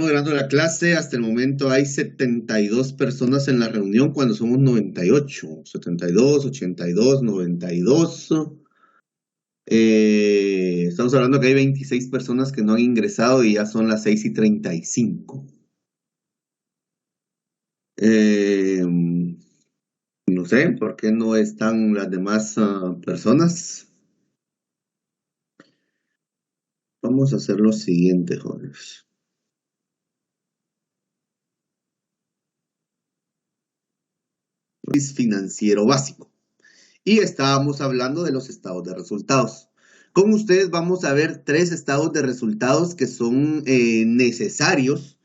Moderando la clase, hasta el momento hay 72 personas en la reunión cuando somos 98, 72, 82, 92. Estamos hablando que hay 26 personas que no han ingresado y ya son las 6:35. No sé por qué no están las demás personas. Vamos a hacer lo siguiente, jóvenes. Financiero básico. Y estábamos hablando de los estados de resultados. Con ustedes vamos a ver 3 estados de resultados que son necesarios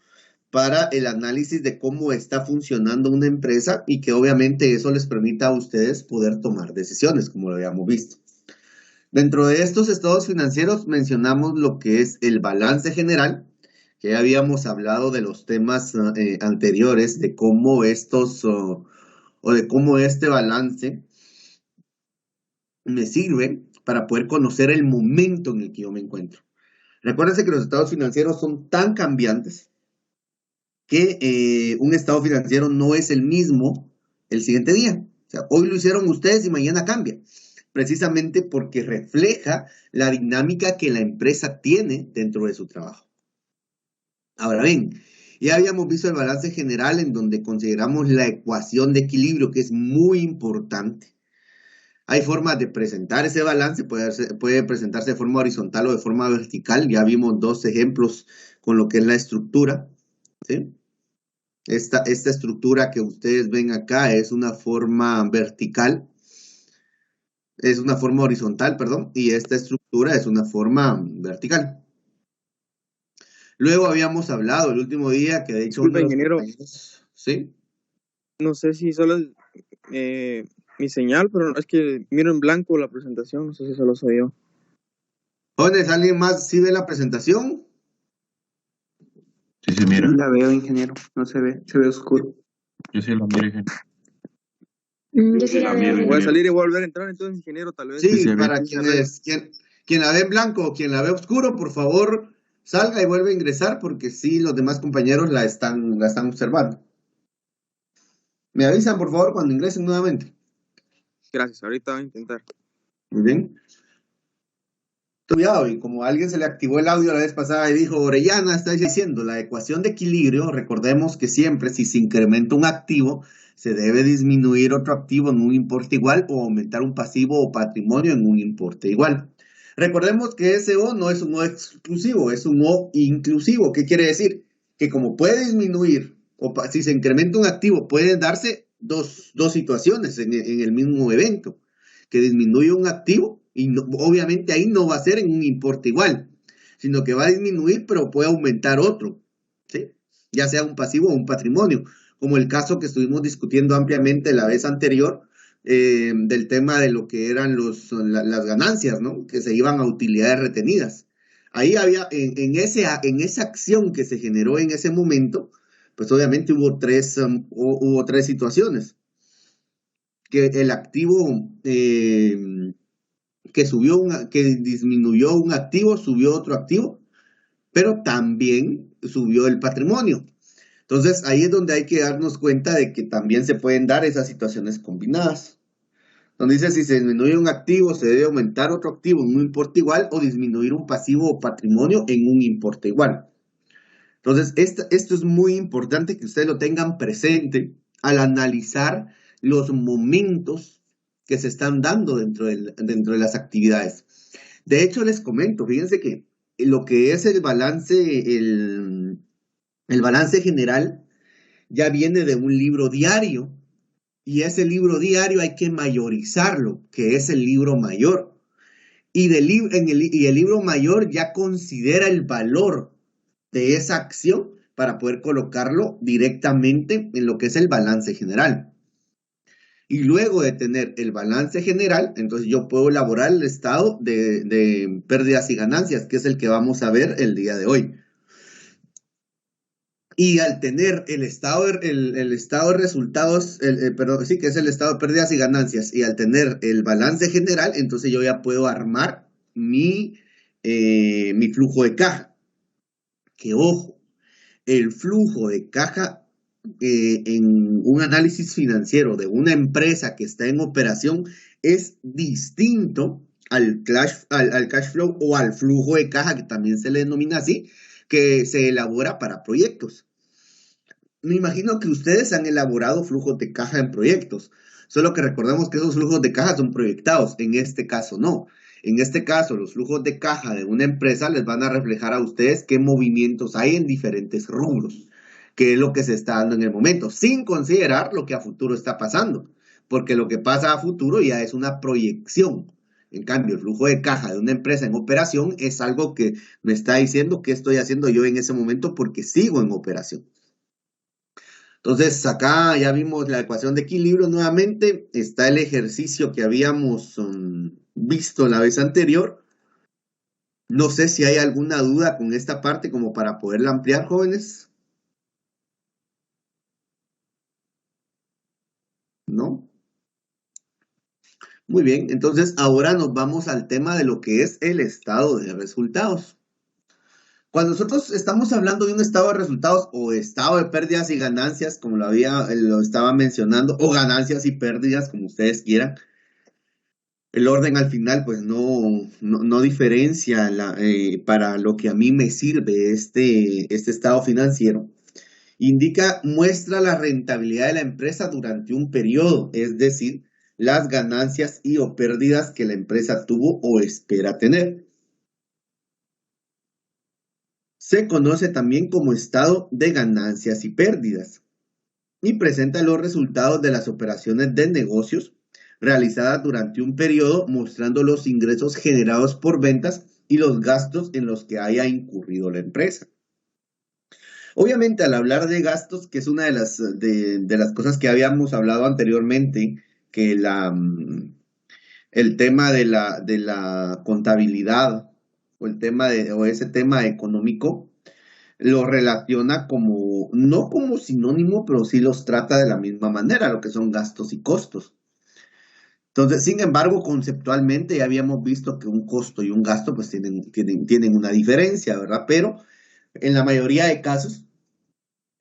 para el análisis de cómo está funcionando una empresa y que obviamente eso les permita a ustedes poder tomar decisiones, como lo habíamos visto. Dentro de estos estados financieros mencionamos lo que es el balance general, que ya habíamos hablado de los temas anteriores, de cómo o de cómo este balance me sirve para poder conocer el momento en el que yo me encuentro. Recuérdense que los estados financieros son tan cambiantes que un estado financiero no es el mismo el siguiente día. O sea, hoy lo hicieron ustedes y mañana cambia. Precisamente porque refleja la dinámica que la empresa tiene dentro de su trabajo. Ahora bien, ya habíamos visto el balance general en donde consideramos la ecuación de equilibrio, que es muy importante. Hay formas de presentar ese balance, puede presentarse de forma horizontal o de forma vertical. Ya vimos 2 ejemplos con lo que es la estructura. ¿Sí? Esta estructura que ustedes ven acá es una forma vertical, es una forma horizontal, perdón, y esta estructura es una forma vertical. Luego habíamos hablado el último día que de hecho uno Disculpa, de los ingeniero, compañeros, ¿sí? no sé si solo es mi señal, pero es que miro en blanco la presentación, no sé si solo soy yo. Jóvenes, ¿alguien más sí ve la presentación? Sí se mira. La veo, ingeniero, no se ve oscuro. Yo sí la miro, ingeniero. Yo sí la veo. Voy a salir y volver a entrar, entonces, ingeniero, tal vez. Sí, se ve. para quien la ve en blanco o quien la ve oscuro, por favor, salga y vuelve a ingresar porque sí, los demás compañeros la están observando. Me avisan, por favor, cuando ingresen nuevamente. Gracias, ahorita voy a intentar. Muy bien. Cuidado, y como a alguien se le activó el audio la vez pasada y dijo, Orellana está diciendo, la ecuación de equilibrio, recordemos que siempre si se incrementa un activo, se debe disminuir otro activo en un importe igual o aumentar un pasivo o patrimonio en un importe igual. Recordemos que ese O no es un O exclusivo, es un O inclusivo. ¿Qué quiere decir? Que como puede disminuir, o si se incrementa un activo, pueden darse dos situaciones en el mismo evento. Que disminuye un activo y obviamente ahí no va a ser en un importe igual, sino que va a disminuir, pero puede aumentar otro, ¿sí? Ya sea un pasivo o un patrimonio, como el caso que estuvimos discutiendo ampliamente la vez anterior, del tema de lo que eran las ganancias, ¿no? Que se iban a utilidades retenidas. Ahí había, en esa acción que se generó en ese momento, pues obviamente hubo tres situaciones. Que el activo que disminuyó un activo, subió otro activo, pero también subió el patrimonio. Entonces ahí es donde hay que darnos cuenta de que también se pueden dar esas situaciones combinadas. Donde dice si se disminuye un activo, se debe aumentar otro activo en un importe igual o disminuir un pasivo o patrimonio en un importe igual. Entonces esto es muy importante que ustedes lo tengan presente al analizar los momentos que se están dando dentro de las actividades. De hecho, les comento, fíjense que lo que es el balance general ya viene de un libro diario y ese libro diario hay que mayorizarlo, que es el libro mayor. Y el libro mayor ya considera el valor de esa acción para poder colocarlo directamente en lo que es el balance general. Y luego de tener el balance general, entonces yo puedo elaborar el estado de pérdidas y ganancias, que es el que vamos a ver el día de hoy. Y al tener el estado de resultados, perdón, sí, que es el estado de pérdidas y ganancias, y al tener el balance general, entonces yo ya puedo armar mi flujo de caja. Que ojo, el flujo de caja en un análisis financiero de una empresa que está en operación es distinto al cash flow o al flujo de caja, que también se le denomina así, que se elabora para proyectos. Me imagino que ustedes han elaborado flujos de caja en proyectos, solo que recordemos que esos flujos de caja son proyectados, en este caso no. En este caso, los flujos de caja de una empresa les van a reflejar a ustedes qué movimientos hay en diferentes rubros, qué es lo que se está dando en el momento, sin considerar lo que a futuro está pasando, porque lo que pasa a futuro ya es una proyección. En cambio, el flujo de caja de una empresa en operación es algo que me está diciendo qué estoy haciendo yo en ese momento porque sigo en operación. Entonces, acá ya vimos la ecuación de equilibrio nuevamente. Está el ejercicio que habíamos visto la vez anterior. No sé si hay alguna duda con esta parte como para poderla ampliar, jóvenes. ¿No? Muy bien, entonces ahora nos vamos al tema de lo que es el estado de resultados. Cuando nosotros estamos hablando de un estado de resultados o estado de pérdidas y ganancias, como lo estaba mencionando, o ganancias y pérdidas, como ustedes quieran, el orden al final pues no diferencia para lo que a mí me sirve este estado financiero. Muestra la rentabilidad de la empresa durante un periodo, es decir, las ganancias y o pérdidas que la empresa tuvo o espera tener. Se conoce también como estado de ganancias y pérdidas y presenta los resultados de las operaciones de negocios realizadas durante un periodo, mostrando los ingresos generados por ventas y los gastos en los que haya incurrido la empresa. Obviamente, al hablar de gastos, que es una de las cosas que habíamos hablado anteriormente, que el tema de la contabilidad o ese tema económico lo relaciona como, no como sinónimo, pero sí los trata de la misma manera, lo que son gastos y costos. Entonces, sin embargo, conceptualmente ya habíamos visto que un costo y un gasto pues tienen una diferencia, ¿verdad? Pero en la mayoría de casos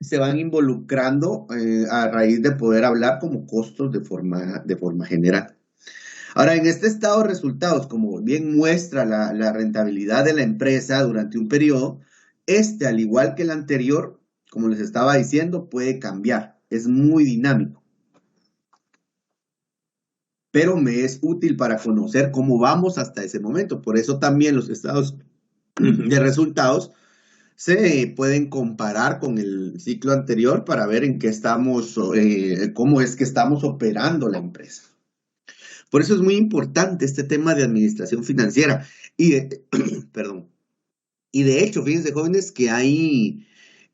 se van involucrando a raíz de poder hablar como costos de forma general. Ahora, en este estado de resultados, como bien muestra la rentabilidad de la empresa durante un periodo, al igual que el anterior, como les estaba diciendo, puede cambiar. Es muy dinámico. Pero me es útil para conocer cómo vamos hasta ese momento. Por eso también los estados de resultados se pueden comparar con el ciclo anterior para ver en qué estamos, cómo es que estamos operando la empresa. Por eso es muy importante este tema de administración financiera. Perdón. Y de hecho, fíjense, jóvenes, que hay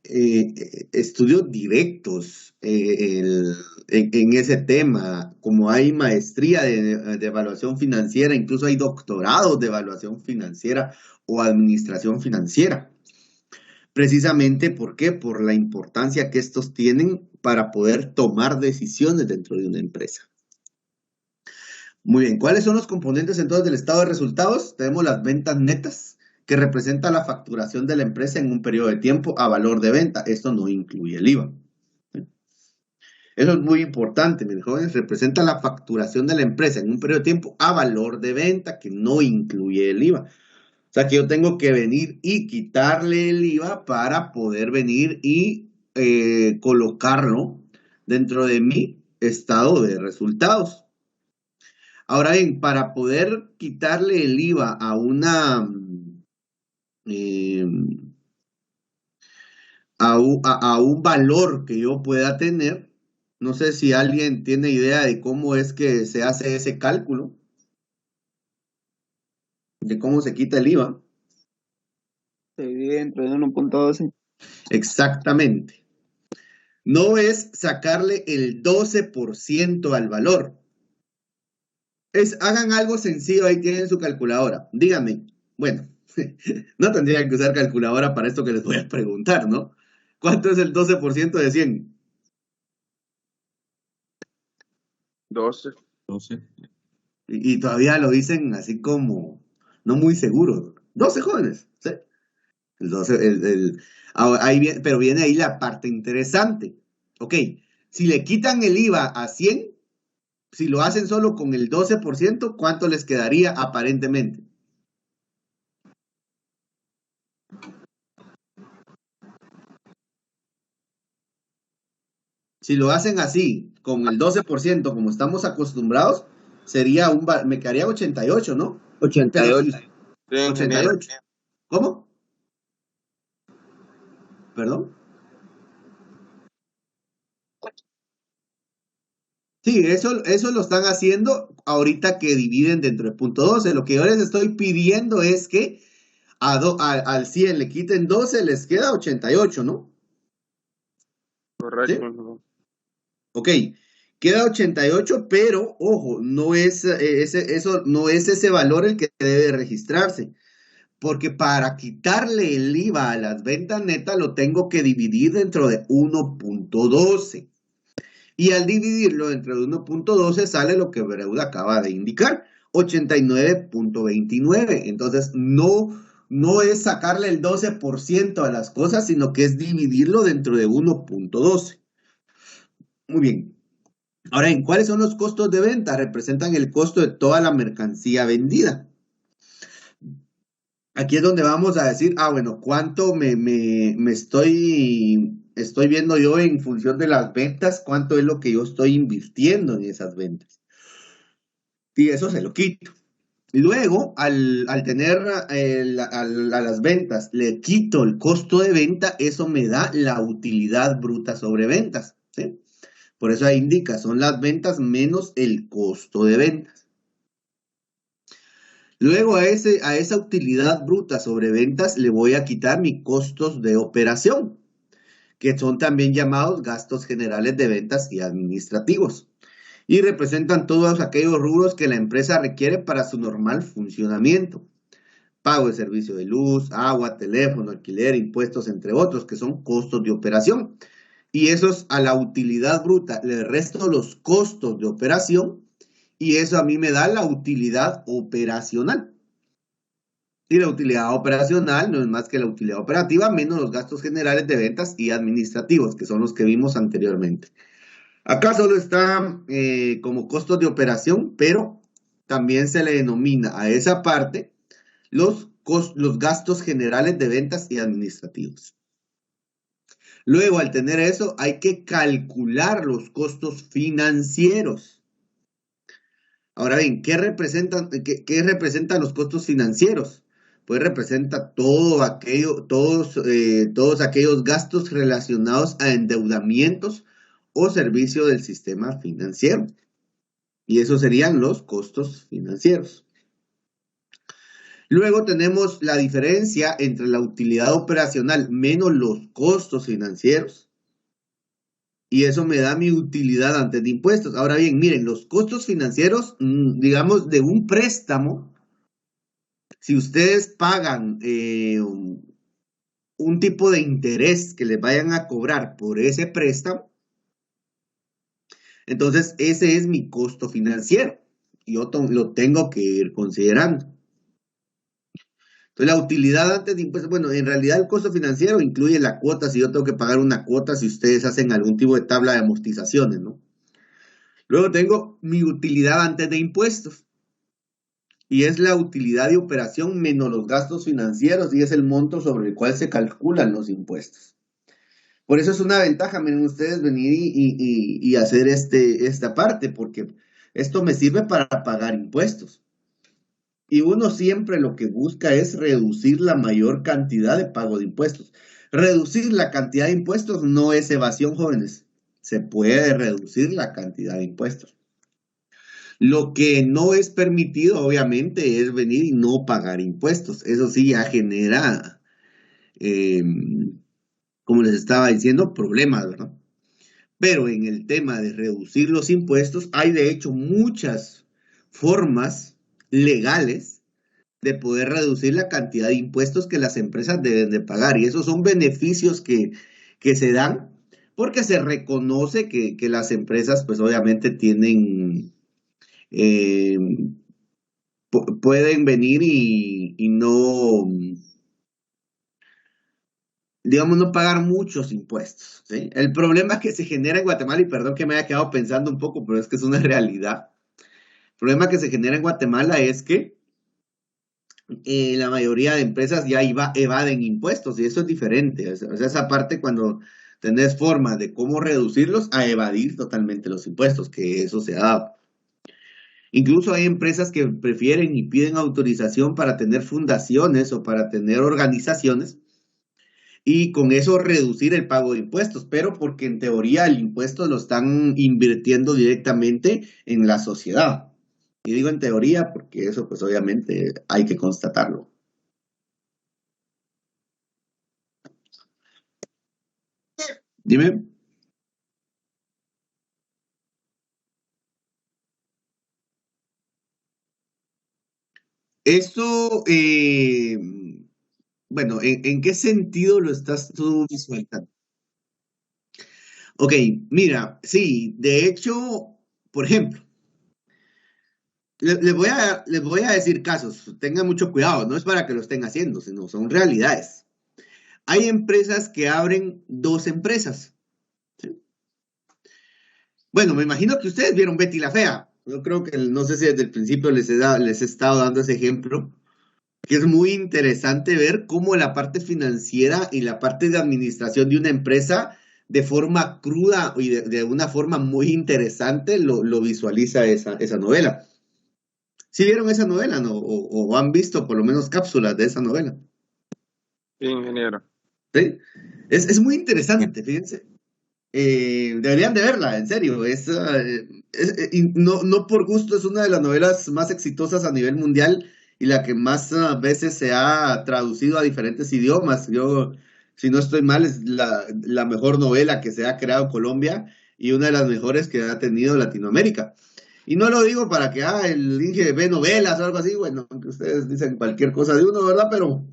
estudios directos en ese tema, como hay maestría de evaluación financiera, incluso hay doctorados de evaluación financiera o administración financiera. Precisamente, ¿por qué? Por la importancia que estos tienen para poder tomar decisiones dentro de una empresa. Muy bien, ¿cuáles son los componentes entonces del estado de resultados? Tenemos las ventas netas, que representa la facturación de la empresa en un periodo de tiempo a valor de venta. Esto no incluye el IVA. Eso es muy importante, mis jóvenes. Representa la facturación de la empresa en un periodo de tiempo a valor de venta, que no incluye el IVA. O sea que yo tengo que venir y quitarle el IVA para poder venir y colocarlo dentro de mi estado de resultados. Ahora bien, para poder quitarle el IVA a un valor que yo pueda tener, no sé si alguien tiene idea de cómo es que se hace ese cálculo, de cómo se quita el IVA. Se divide entre 1.12. Exactamente. No es sacarle el 12% al valor. Hagan algo sencillo, ahí tienen su calculadora. Díganme, bueno, no tendrían que usar calculadora para esto que les voy a preguntar, ¿no? ¿Cuánto es el 12% de 100? 12. 12. Y todavía lo dicen así como, no muy seguros. 12 jóvenes. ¿Sí? Entonces, pero viene ahí la parte interesante. Ok, si le quitan el IVA a 100, si lo hacen solo con el 12%, ¿cuánto les quedaría aparentemente? Si lo hacen así, con el 12%, como estamos acostumbrados, me quedaría 88, ¿no? Pero 88. si, Bien, ingeniero. 88. ¿Cómo? ¿Perdón? Sí, eso lo están haciendo ahorita que dividen dentro del punto 12. Lo que yo les estoy pidiendo es que al 100 le quiten 12, les queda 88, ¿no? ¿Sí? Correcto. Ok, queda 88, pero ojo, no es, eso no es ese valor el que debe registrarse, porque para quitarle el IVA a las ventas netas lo tengo que dividir dentro de 1.12. Y al dividirlo dentro de 1.12 sale lo que Breud acaba de indicar, 89.29. Entonces, no es sacarle el 12% a las cosas, sino que es dividirlo dentro de 1.12. Muy bien. Ahora, ¿cuáles son los costos de venta? Representan el costo de toda la mercancía vendida. Aquí es donde vamos a decir, bueno, ¿cuánto me estoy viendo yo en función de las ventas? ¿Cuánto es lo que yo estoy invirtiendo en esas ventas? Y eso se lo quito. Luego, al tener a las ventas, le quito el costo de venta, eso me da la utilidad bruta sobre ventas, ¿sí? Por eso ahí indica, son las ventas menos el costo de ventas. Luego a esa utilidad bruta sobre ventas le voy a quitar mis costos de operación, que son también llamados gastos generales de ventas y administrativos, y representan todos aquellos rubros que la empresa requiere para su normal funcionamiento. Pago de servicio de luz, agua, teléfono, alquiler, impuestos, entre otros, que son costos de operación. Y esos a la utilidad bruta le resto los costos de operación y eso a mí me da la utilidad operacional. Y la utilidad operacional no es más que la utilidad operativa menos los gastos generales de ventas y administrativos, que son los que vimos anteriormente. Acá solo está como costos de operación, pero también se le denomina a esa parte los gastos generales de ventas y administrativos. Luego, al tener eso, hay que calcular los costos financieros. Ahora bien, ¿qué representan los costos financieros? Pues representa todos aquellos gastos relacionados a endeudamientos o servicio del sistema financiero. Y esos serían los costos financieros. Luego tenemos la diferencia entre la utilidad operacional menos los costos financieros. Y eso me da mi utilidad antes de impuestos. Ahora bien, miren, los costos financieros, digamos, de un préstamo, si ustedes pagan un tipo de interés que les vayan a cobrar por ese préstamo, entonces ese es mi costo financiero. Yo lo tengo que ir considerando. Entonces, la utilidad antes de impuestos, bueno, en realidad el costo financiero incluye la cuota, si yo tengo que pagar una cuota, si ustedes hacen algún tipo de tabla de amortizaciones, ¿no? Luego tengo mi utilidad antes de impuestos, y es la utilidad de operación menos los gastos financieros, y es el monto sobre el cual se calculan los impuestos. Por eso es una ventaja, miren ustedes, venir y hacer esta parte, porque esto me sirve para pagar impuestos. Y uno siempre lo que busca es reducir la mayor cantidad de pago de impuestos. Reducir la cantidad de impuestos no es evasión, jóvenes. Se puede reducir la cantidad de impuestos. Lo que no es permitido, obviamente, es venir y no pagar impuestos. Eso sí ya genera, como les estaba diciendo, problemas, ¿verdad? Pero en el tema de reducir los impuestos, hay de hecho muchas formas legales de poder reducir la cantidad de impuestos que las empresas deben de pagar. Y esos son beneficios que se dan porque se reconoce que las empresas, pues obviamente tienen, eh, pueden venir y no, digamos, no pagar muchos impuestos, ¿sí? El problema que se genera en Guatemala, y perdón que me haya quedado pensando un poco, pero es que es una realidad. El problema que se genera en Guatemala es que la mayoría de empresas ya evaden impuestos y eso es diferente. O sea, esa parte cuando tenés formas de cómo reducirlos a evadir totalmente los impuestos, que eso se ha dado. Incluso hay empresas que prefieren y piden autorización para tener fundaciones o para tener organizaciones y con eso reducir el pago de impuestos, pero porque en teoría el impuesto lo están invirtiendo directamente en la sociedad. Y digo en teoría porque eso pues obviamente hay que constatarlo. Dime. Eso, bueno, ¿en qué sentido lo estás tú visualizando? Ok, mira, sí, de hecho, por ejemplo, les voy a decir casos, tengan mucho cuidado, no es para que lo estén haciendo, sino son realidades. Hay empresas que abren dos empresas. ¿Sí? Bueno, me imagino que ustedes vieron Betty la Fea. Yo creo que, no sé si desde el principio les he estado dando ese ejemplo, que es muy interesante ver cómo la parte financiera y la parte de administración de una empresa de forma cruda y de una forma muy interesante lo visualiza esa novela. ¿Sí vieron esa novela, no? O han visto por lo menos cápsulas de esa novela. Sí, ingeniero. ¿Sí? Es muy interesante, fíjense. Deberían de verla, en serio. Y no por gusto es una de las novelas más exitosas a nivel mundial y la que más veces se ha traducido a diferentes idiomas. Yo, si no estoy mal, es la mejor novela que se ha creado en Colombia y una de las mejores que ha tenido Latinoamérica. Y no lo digo para que el Inge ve novelas o algo así, bueno, aunque ustedes dicen cualquier cosa de uno, ¿verdad? Pero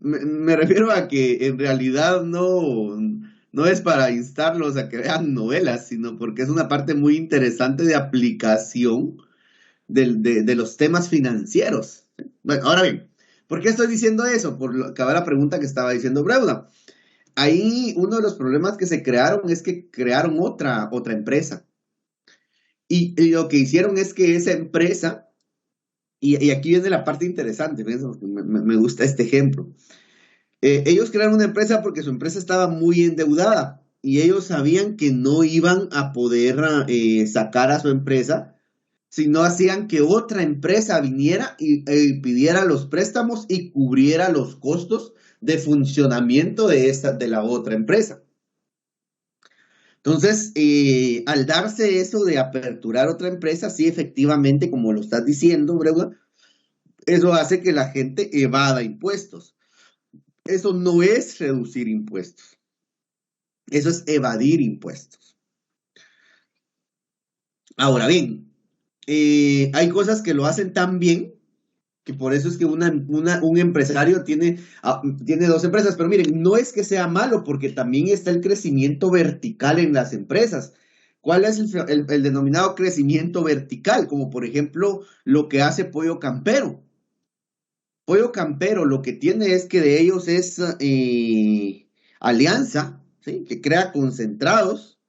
me refiero a que en realidad no es para instarlos a que vean novelas, sino porque es una parte muy interesante de aplicación de los temas financieros. Bueno, ahora bien, ¿por qué estoy diciendo eso? Por lo que va la pregunta que estaba diciendo Breuda. Ahí uno de los problemas que se crearon es que crearon otra empresa. Y lo que hicieron es que esa empresa, y aquí viene la parte interesante, me gusta este ejemplo. Ellos crearon una empresa porque su empresa estaba muy endeudada y ellos sabían que no iban a poder sacar a su empresa si no hacían que otra empresa viniera y pidiera los préstamos y cubriera los costos de funcionamiento de la otra empresa. Entonces, al darse eso de aperturar otra empresa, sí, efectivamente, como lo estás diciendo, Breuda, eso hace que la gente evada impuestos. Eso no es reducir impuestos. Eso es evadir impuestos. Ahora bien, hay cosas que lo hacen tan bien que por eso es que un empresario tiene dos empresas. Pero miren, no es que sea malo, porque también está el crecimiento vertical en las empresas. ¿Cuál es el denominado crecimiento vertical? Como por ejemplo lo que hace Pollo Campero. Pollo Campero lo que tiene es que de ellos es Alianza, ¿sí? Que crea concentrados.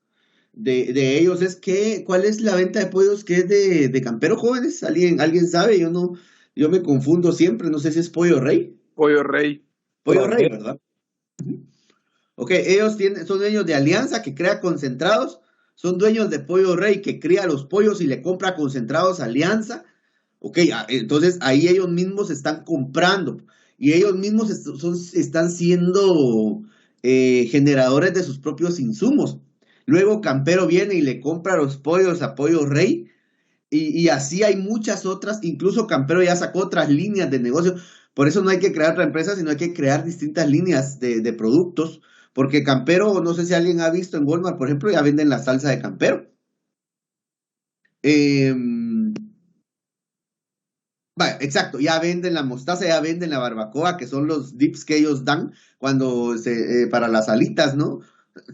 De ellos es que, ¿cuál es la venta de pollos que es de Campero Jóvenes? ¿Alguien sabe? Yo me confundo siempre, no sé si es Pollo Rey. Pollo Rey. Pollo Rey, ¿verdad? Ok, son dueños de Alianza que crea concentrados, son dueños de Pollo Rey que cría los pollos y le compra concentrados a Alianza. Ok, entonces ahí ellos mismos están comprando y ellos mismos están siendo generadores de sus propios insumos. Luego Campero viene y le compra los pollos a Pollo Rey y así hay muchas otras, incluso Campero ya sacó otras líneas de negocio. Por eso no hay que crear otra empresa, sino hay que crear distintas líneas de productos, porque Campero, no sé si alguien ha visto en Walmart, por ejemplo, ya venden la salsa de Campero. Vale, exacto, ya venden la mostaza, ya venden la barbacoa, que son los dips que ellos dan para las alitas, ¿no?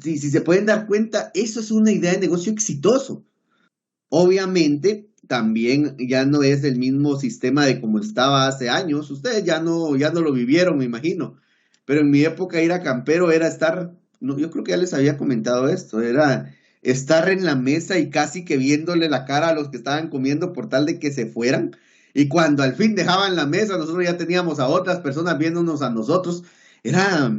Si se pueden dar cuenta, eso es una idea de negocio exitoso. Obviamente, también ya no es el mismo sistema de como estaba hace años. Ustedes ya no lo vivieron, me imagino. pero en mi época ir a campero era estar, no, yo creo que ya les había comentado esto, era estar en la mesa y casi que viéndole la cara a los que estaban comiendo por tal de que se fueran. Y cuando al fin dejaban la mesa, nosotros ya teníamos a otras personas viéndonos a nosotros. Era,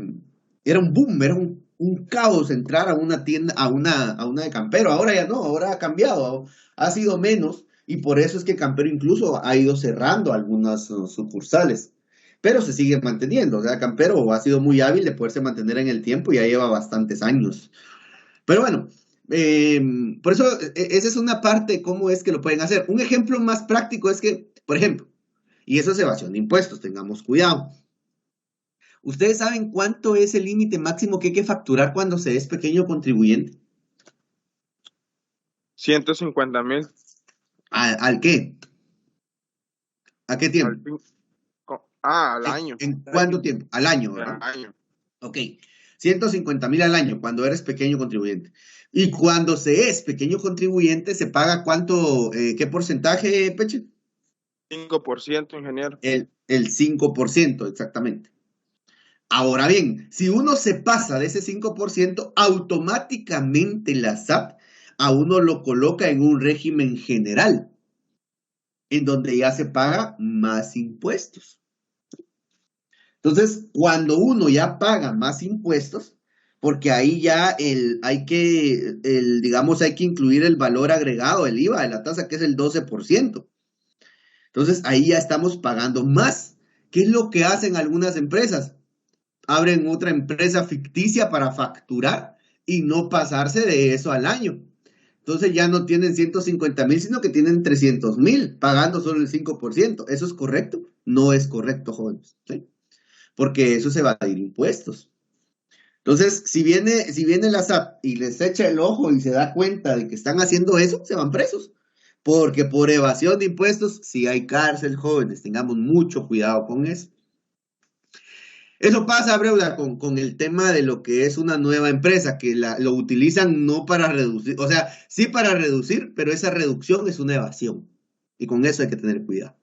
era un boom, era un caos entrar a una tienda, a una de campero. Ahora ya no, ahora ha cambiado, ha sido menos. Y por eso es que Campero incluso ha ido cerrando algunas sucursales, pero se sigue manteniendo. O sea, Campero ha sido muy hábil de poderse mantener en el tiempo y ya lleva bastantes años. Pero bueno, eh, por eso esa es una parte de cómo es que lo pueden hacer. Un ejemplo más práctico es que, por ejemplo, y eso es evasión de impuestos, tengamos cuidado. ¿Ustedes saben cuánto es el límite máximo que hay que facturar cuando se es pequeño contribuyente? 150,000 ¿Al qué? ¿A qué al tiempo? al año. ¿En cuánto tiempo? Al año, Al ¿verdad? año. Ok, 150,000 al año cuando eres pequeño contribuyente. Y cuando se es pequeño contribuyente, ¿se paga cuánto, qué porcentaje, Peche? 5%, ingeniero. El 5%, exactamente. Ahora bien, si uno se pasa de ese 5%, automáticamente la SAT a uno lo coloca en un régimen general, en donde ya se paga más impuestos. Entonces, cuando uno ya paga más impuestos, porque ahí ya digamos, hay que incluir el valor agregado, el IVA de la tasa, que es el 12%. Entonces, ahí ya estamos pagando más. ¿Qué es lo que hacen algunas empresas? Abren otra empresa ficticia para facturar y no pasarse de eso al año. Entonces ya no tienen 150,000, sino que tienen 300,000, pagando solo el 5%. ¿Eso es correcto? No es correcto, jóvenes, ¿sí? Porque eso es evadir impuestos. Entonces, si viene la SAT y les echa el ojo y se da cuenta de que están haciendo eso, se van presos. Porque por evasión de impuestos, si hay cárcel, jóvenes, tengamos mucho cuidado con eso. Eso pasa, Breuda, con el tema de lo que es una nueva empresa, que lo utilizan no para reducir, o sea, sí para reducir, pero esa reducción es una evasión. Y con eso hay que tener cuidado.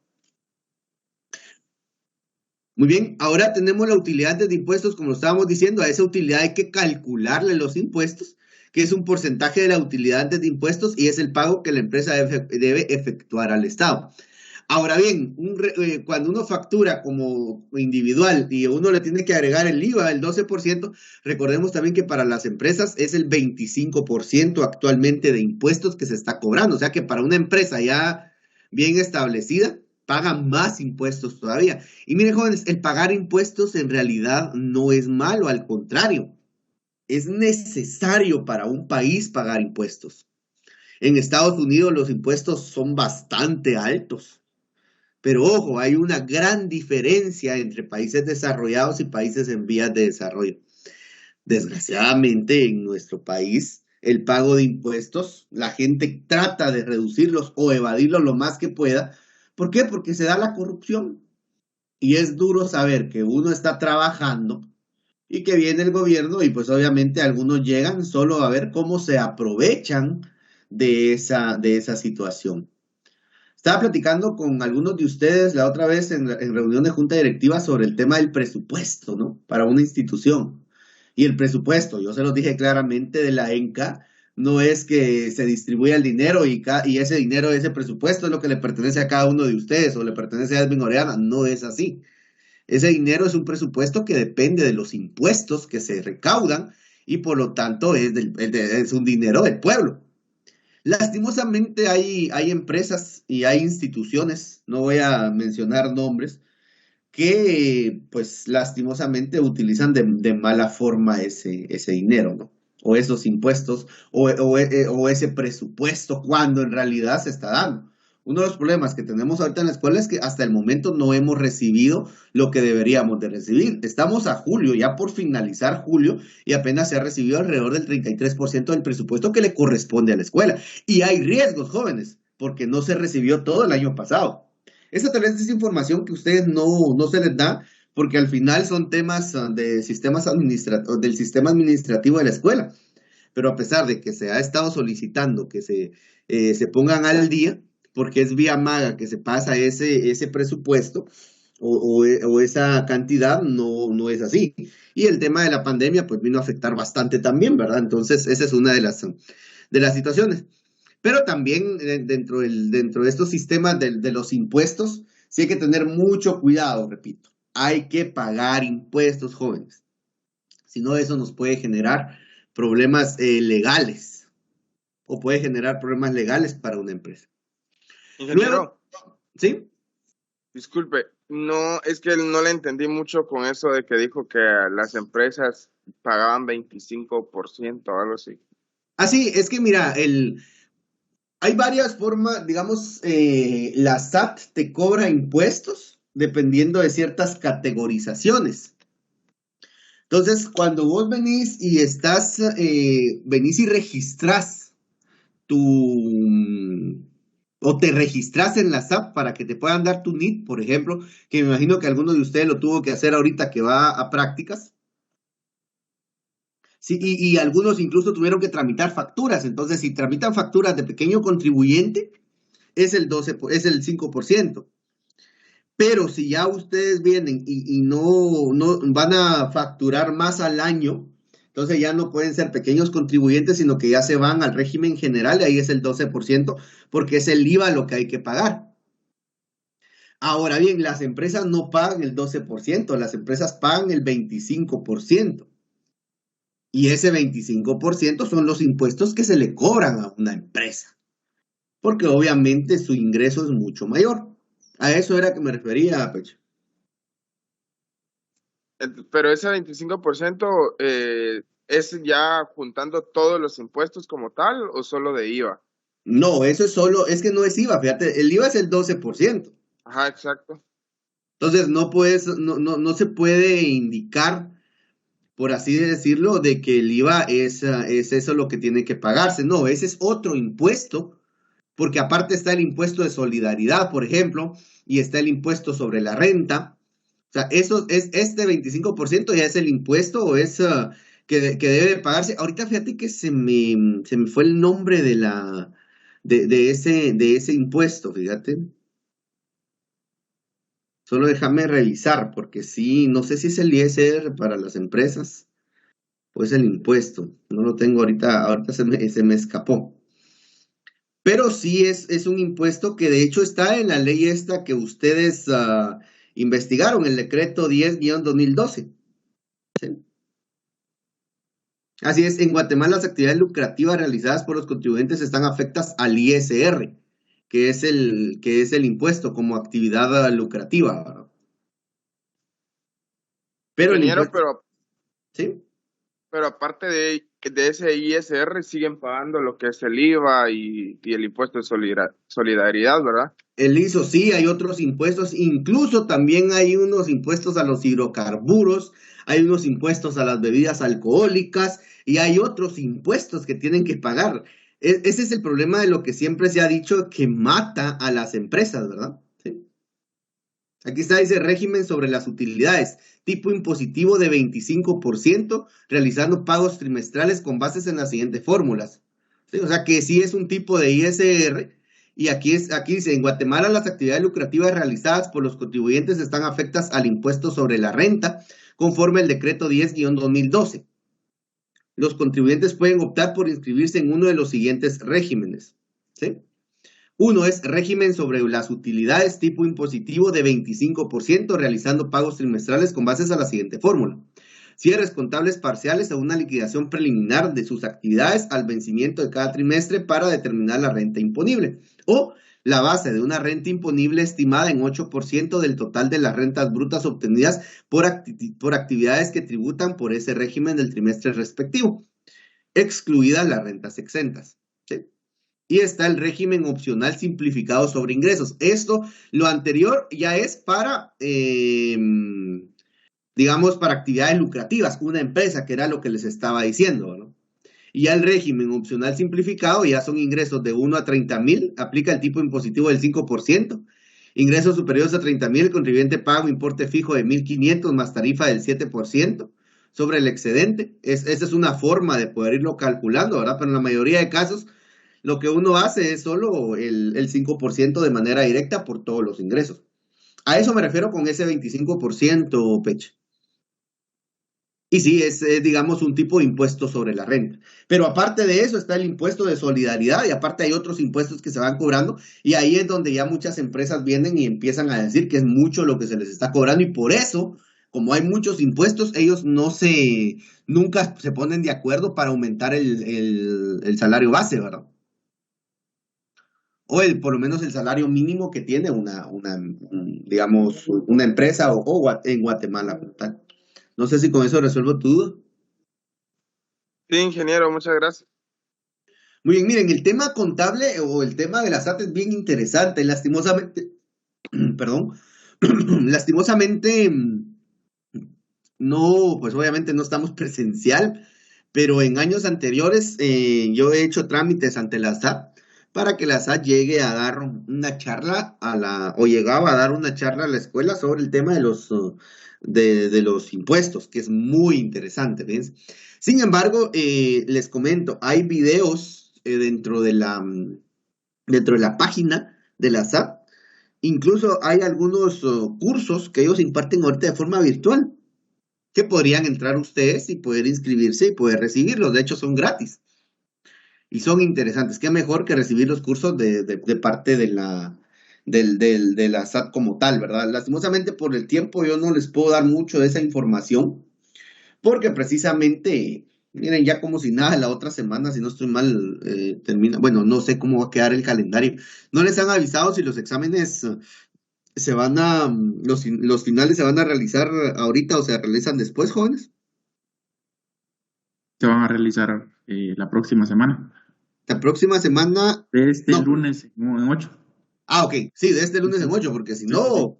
Muy bien, ahora tenemos la utilidad de impuestos, como lo estábamos diciendo, a esa utilidad hay que calcularle los impuestos, que es un porcentaje de la utilidad de impuestos y es el pago que la empresa debe efectuar al Estado. Ahora bien, cuando uno factura como individual y uno le tiene que agregar el IVA, el 12%, recordemos también que para las empresas es el 25% actualmente de impuestos que se está cobrando. O sea que para una empresa ya bien establecida, paga más impuestos todavía. Y miren, jóvenes, el pagar impuestos en realidad no es malo, al contrario, es necesario para un país pagar impuestos. En Estados Unidos los impuestos son bastante altos. Pero ojo, hay una gran diferencia entre países desarrollados y países en vías de desarrollo. Desgraciadamente, en nuestro país, el pago de impuestos, la gente trata de reducirlos o evadirlos lo más que pueda. ¿Por qué? Porque se da la corrupción. Y es duro saber que uno está trabajando y que viene el gobierno y pues obviamente algunos llegan solo a ver cómo se aprovechan de esa situación. Estaba platicando con algunos de ustedes la otra vez en reunión de junta directiva sobre el tema del presupuesto, ¿no? Para una institución. Y el presupuesto, yo se los dije claramente, de la ENCA, no es que se distribuya el dinero y ese dinero, ese presupuesto es lo que le pertenece a cada uno de ustedes o le pertenece a Edwin Orellana. No es así. Ese dinero es un presupuesto que depende de los impuestos que se recaudan y por lo tanto es un dinero del pueblo. Lastimosamente hay empresas y hay instituciones, no voy a mencionar nombres, que pues lastimosamente utilizan de mala forma ese dinero, ¿no? O esos impuestos o ese presupuesto cuando en realidad se está dando. Uno de los problemas que tenemos ahorita en la escuela es que hasta el momento no hemos recibido lo que deberíamos de recibir. Estamos a julio, ya por finalizar julio, y apenas se ha recibido alrededor del 33% del presupuesto que le corresponde a la escuela. Y hay riesgos, jóvenes, porque no se recibió todo el año pasado. Esa tal vez es información que a ustedes no se les da, porque al final son temas del sistema administrativo de la escuela. Pero a pesar de que se ha estado solicitando que se pongan al día, porque es vía maga que se pasa ese presupuesto, o esa cantidad no es así. Y el tema de la pandemia pues vino a afectar bastante también, ¿verdad? Entonces esa es una de las situaciones. Pero también dentro de estos sistemas de los impuestos, sí hay que tener mucho cuidado, repito. Hay que pagar impuestos, jóvenes. Si no, eso nos puede generar problemas legales o puede generar problemas legales para una empresa. Ingeniero, Luego, ¿sí? disculpe, no, es que no le entendí mucho con eso de que dijo que las empresas pagaban 25% o algo así. Así, es que mira, hay varias formas, digamos, la SAT te cobra impuestos dependiendo de ciertas categorizaciones. Entonces, cuando vos venís y venís y registrás o te registras en la SAP para que te puedan dar tu NIT, por ejemplo, que me imagino que alguno de ustedes lo tuvo que hacer ahorita que va a prácticas. Sí, y algunos incluso tuvieron que tramitar facturas. Entonces, si tramitan facturas de pequeño contribuyente, es el 12, es el 5%. Pero si ya ustedes vienen y no van a facturar más al año, entonces ya no pueden ser pequeños contribuyentes, sino que ya se van al régimen general y ahí es el 12%, porque es el IVA lo que hay que pagar. Ahora bien, las empresas no pagan el 12%, las empresas pagan el 25%. Y ese 25% son los impuestos que se le cobran a una empresa, porque obviamente su ingreso es mucho mayor. A eso era que me refería, Pecho. Pero ese 25% ¿es ya juntando todos los impuestos como tal o solo de IVA? No, eso es es que no es IVA, fíjate, el IVA es el 12%. Ajá, exacto. Entonces no se puede indicar, por así decirlo, de que el IVA es eso lo que tiene que pagarse. No, ese es otro impuesto, porque aparte está el impuesto de solidaridad, por ejemplo, y está el impuesto sobre la renta. O sea, este 25% ya es el impuesto o es que debe pagarse. Ahorita fíjate que se me fue el nombre de ese impuesto, fíjate. Solo déjame revisar, porque sí, no sé si es el ISR para las empresas o es el impuesto. No lo tengo ahorita se me escapó. Pero sí es un impuesto que de hecho está en la ley esta que ustedes investigaron, el decreto 10-2012. ¿Sí? Así es, en Guatemala las actividades lucrativas realizadas por los contribuyentes están afectas al ISR, que es el impuesto como actividad lucrativa, ¿verdad? Pero el Ingeniero, impuesto, ¿sí? pero aparte de ese ISR siguen pagando lo que es el IVA y el impuesto de solidaridad, ¿verdad? El ISO sí, hay otros impuestos, incluso también hay unos impuestos a los hidrocarburos, hay unos impuestos a las bebidas alcohólicas y hay otros impuestos que tienen que pagar. Ese es el problema de lo que siempre se ha dicho que mata a las empresas, ¿verdad? ¿Sí? Aquí está, dice régimen sobre las utilidades, tipo impositivo de 25%, realizando pagos trimestrales con bases en las siguientes fórmulas. ¿Sí? O sea que sí es un tipo de ISR. Y aquí dice, en Guatemala las actividades lucrativas realizadas por los contribuyentes están afectas al impuesto sobre la renta, conforme al decreto 10-2012. Los contribuyentes pueden optar por inscribirse en uno de los siguientes regímenes. ¿Sí? Uno es régimen sobre las utilidades tipo impositivo de 25%, realizando pagos trimestrales con bases a la siguiente fórmula. Cierres contables parciales o una liquidación preliminar de sus actividades al vencimiento de cada trimestre para determinar la renta imponible. O la base de una renta imponible estimada en 8% del total de las rentas brutas obtenidas por actividades que tributan por ese régimen del trimestre respectivo, excluidas las rentas exentas. ¿Sí? Y está el régimen opcional simplificado sobre ingresos. Lo anterior ya es para, digamos, para actividades lucrativas, una empresa, que era lo que les estaba diciendo, ¿no? Y ya el régimen opcional simplificado ya son ingresos de 1 a 30,000, aplica el tipo impositivo del 5%. Ingresos superiores a 30,000, el contribuyente paga un importe fijo de 1,500 más tarifa del 7% sobre el excedente. Esa es una forma de poder irlo calculando, ¿verdad? Pero en la mayoría de casos, lo que uno hace es solo el 5% de manera directa por todos los ingresos. A eso me refiero con ese 25%, Peche. Y sí, es, digamos, un tipo de impuesto sobre la renta. Pero aparte de eso está el impuesto de solidaridad y aparte hay otros impuestos que se van cobrando y ahí es donde ya muchas empresas vienen y empiezan a decir que es mucho lo que se les está cobrando y por eso, como hay muchos impuestos, ellos nunca se ponen de acuerdo para aumentar el salario base, ¿verdad? O por lo menos el salario mínimo que tiene digamos, una empresa en Guatemala. No sé si con eso resuelvo tu duda. Sí, ingeniero, muchas gracias. Muy bien, miren, el tema contable o el tema de la SAT es bien interesante. Lastimosamente, perdón, lastimosamente, no, pues obviamente no estamos presencial, pero en años anteriores yo he hecho trámites ante la SAT para que la SAT llegue a dar una charla o llegaba a dar una charla a la escuela sobre el tema de los impuestos, que es muy interesante, ¿ves? Sin embargo, les comento, hay videos dentro de la página de la SAT, incluso hay algunos cursos que ellos imparten ahorita de forma virtual, que podrían entrar ustedes y poder inscribirse y poder recibirlos, de hecho son gratis. Y son interesantes. Qué mejor que recibir los cursos de parte de la SAT como tal, ¿verdad? Lastimosamente por el tiempo yo no les puedo dar mucho de esa información, porque precisamente, miren, ya como si nada, la otra semana, si no estoy mal, termina, bueno, no sé cómo va a quedar el calendario. ¿No les han avisado si los exámenes los finales se van a realizar ahorita o se realizan después, jóvenes? Se van a realizar la próxima semana. La próxima semana. De este No. lunes en 8. Ah, ok. Sí, de este lunes en 8, porque si no,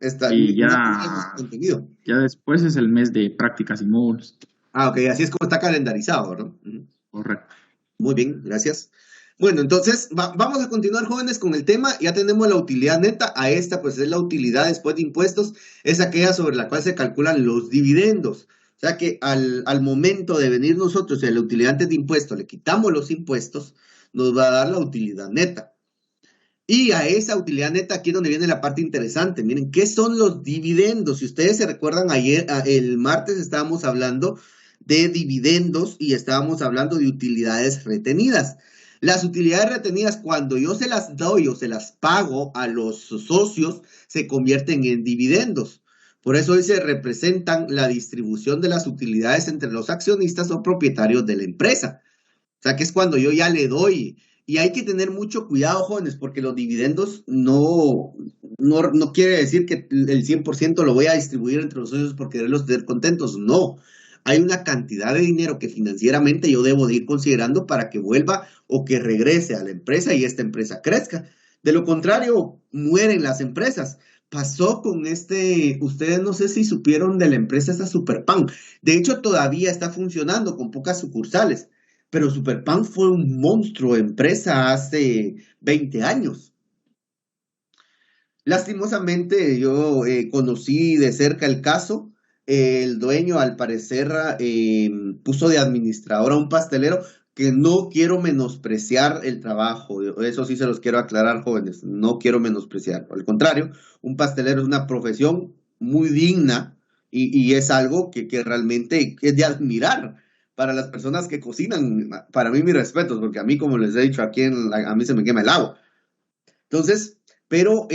Y no tendríamos contenido. ya después es el mes de prácticas y módulos. Ah, ok. Así es como está calendarizado, ¿no? Correcto. Muy bien, gracias. Bueno, entonces vamos a continuar, jóvenes, con el tema. Ya tenemos la utilidad neta. A esta, pues, es la utilidad después de impuestos. Es aquella sobre la cual se calculan los dividendos. O sea que al momento de venir nosotros, la utilidad antes de impuestos, le quitamos los impuestos, nos va a dar la utilidad neta. Y a esa utilidad neta, aquí es donde viene la parte interesante. Miren, ¿qué son los dividendos? Si ustedes se recuerdan, el martes estábamos hablando de dividendos y estábamos hablando de utilidades retenidas. Las utilidades retenidas, cuando yo se las doy o se las pago a los socios, se convierten en dividendos. Por eso hoy se representan la distribución de las utilidades entre los accionistas o propietarios de la empresa. O sea, que es cuando yo ya le doy. Y hay que tener mucho cuidado, jóvenes, porque los dividendos no quiere decir que el 100% lo voy a distribuir entre los socios por quererlos tener contentos. No. Hay una cantidad de dinero que financieramente yo debo de ir considerando para que vuelva o que regrese a la empresa y esta empresa crezca. De lo contrario, mueren las empresas. Pasó con ustedes no sé si supieron de la empresa esta Superpan. De hecho, todavía está funcionando con pocas sucursales. Pero Superpan fue un monstruo de empresa hace 20 años. Lastimosamente, yo conocí de cerca el caso. El dueño, al parecer, puso de administrador a un pastelero, que no quiero menospreciar el trabajo. Eso sí se los quiero aclarar, jóvenes. No quiero menospreciar. Al contrario, un pastelero es una profesión muy digna y es algo que realmente es de admirar. Para las personas que cocinan, para mí mis respetos, porque a mí, como les he dicho, aquí a mí se me quema el agua. Entonces, pero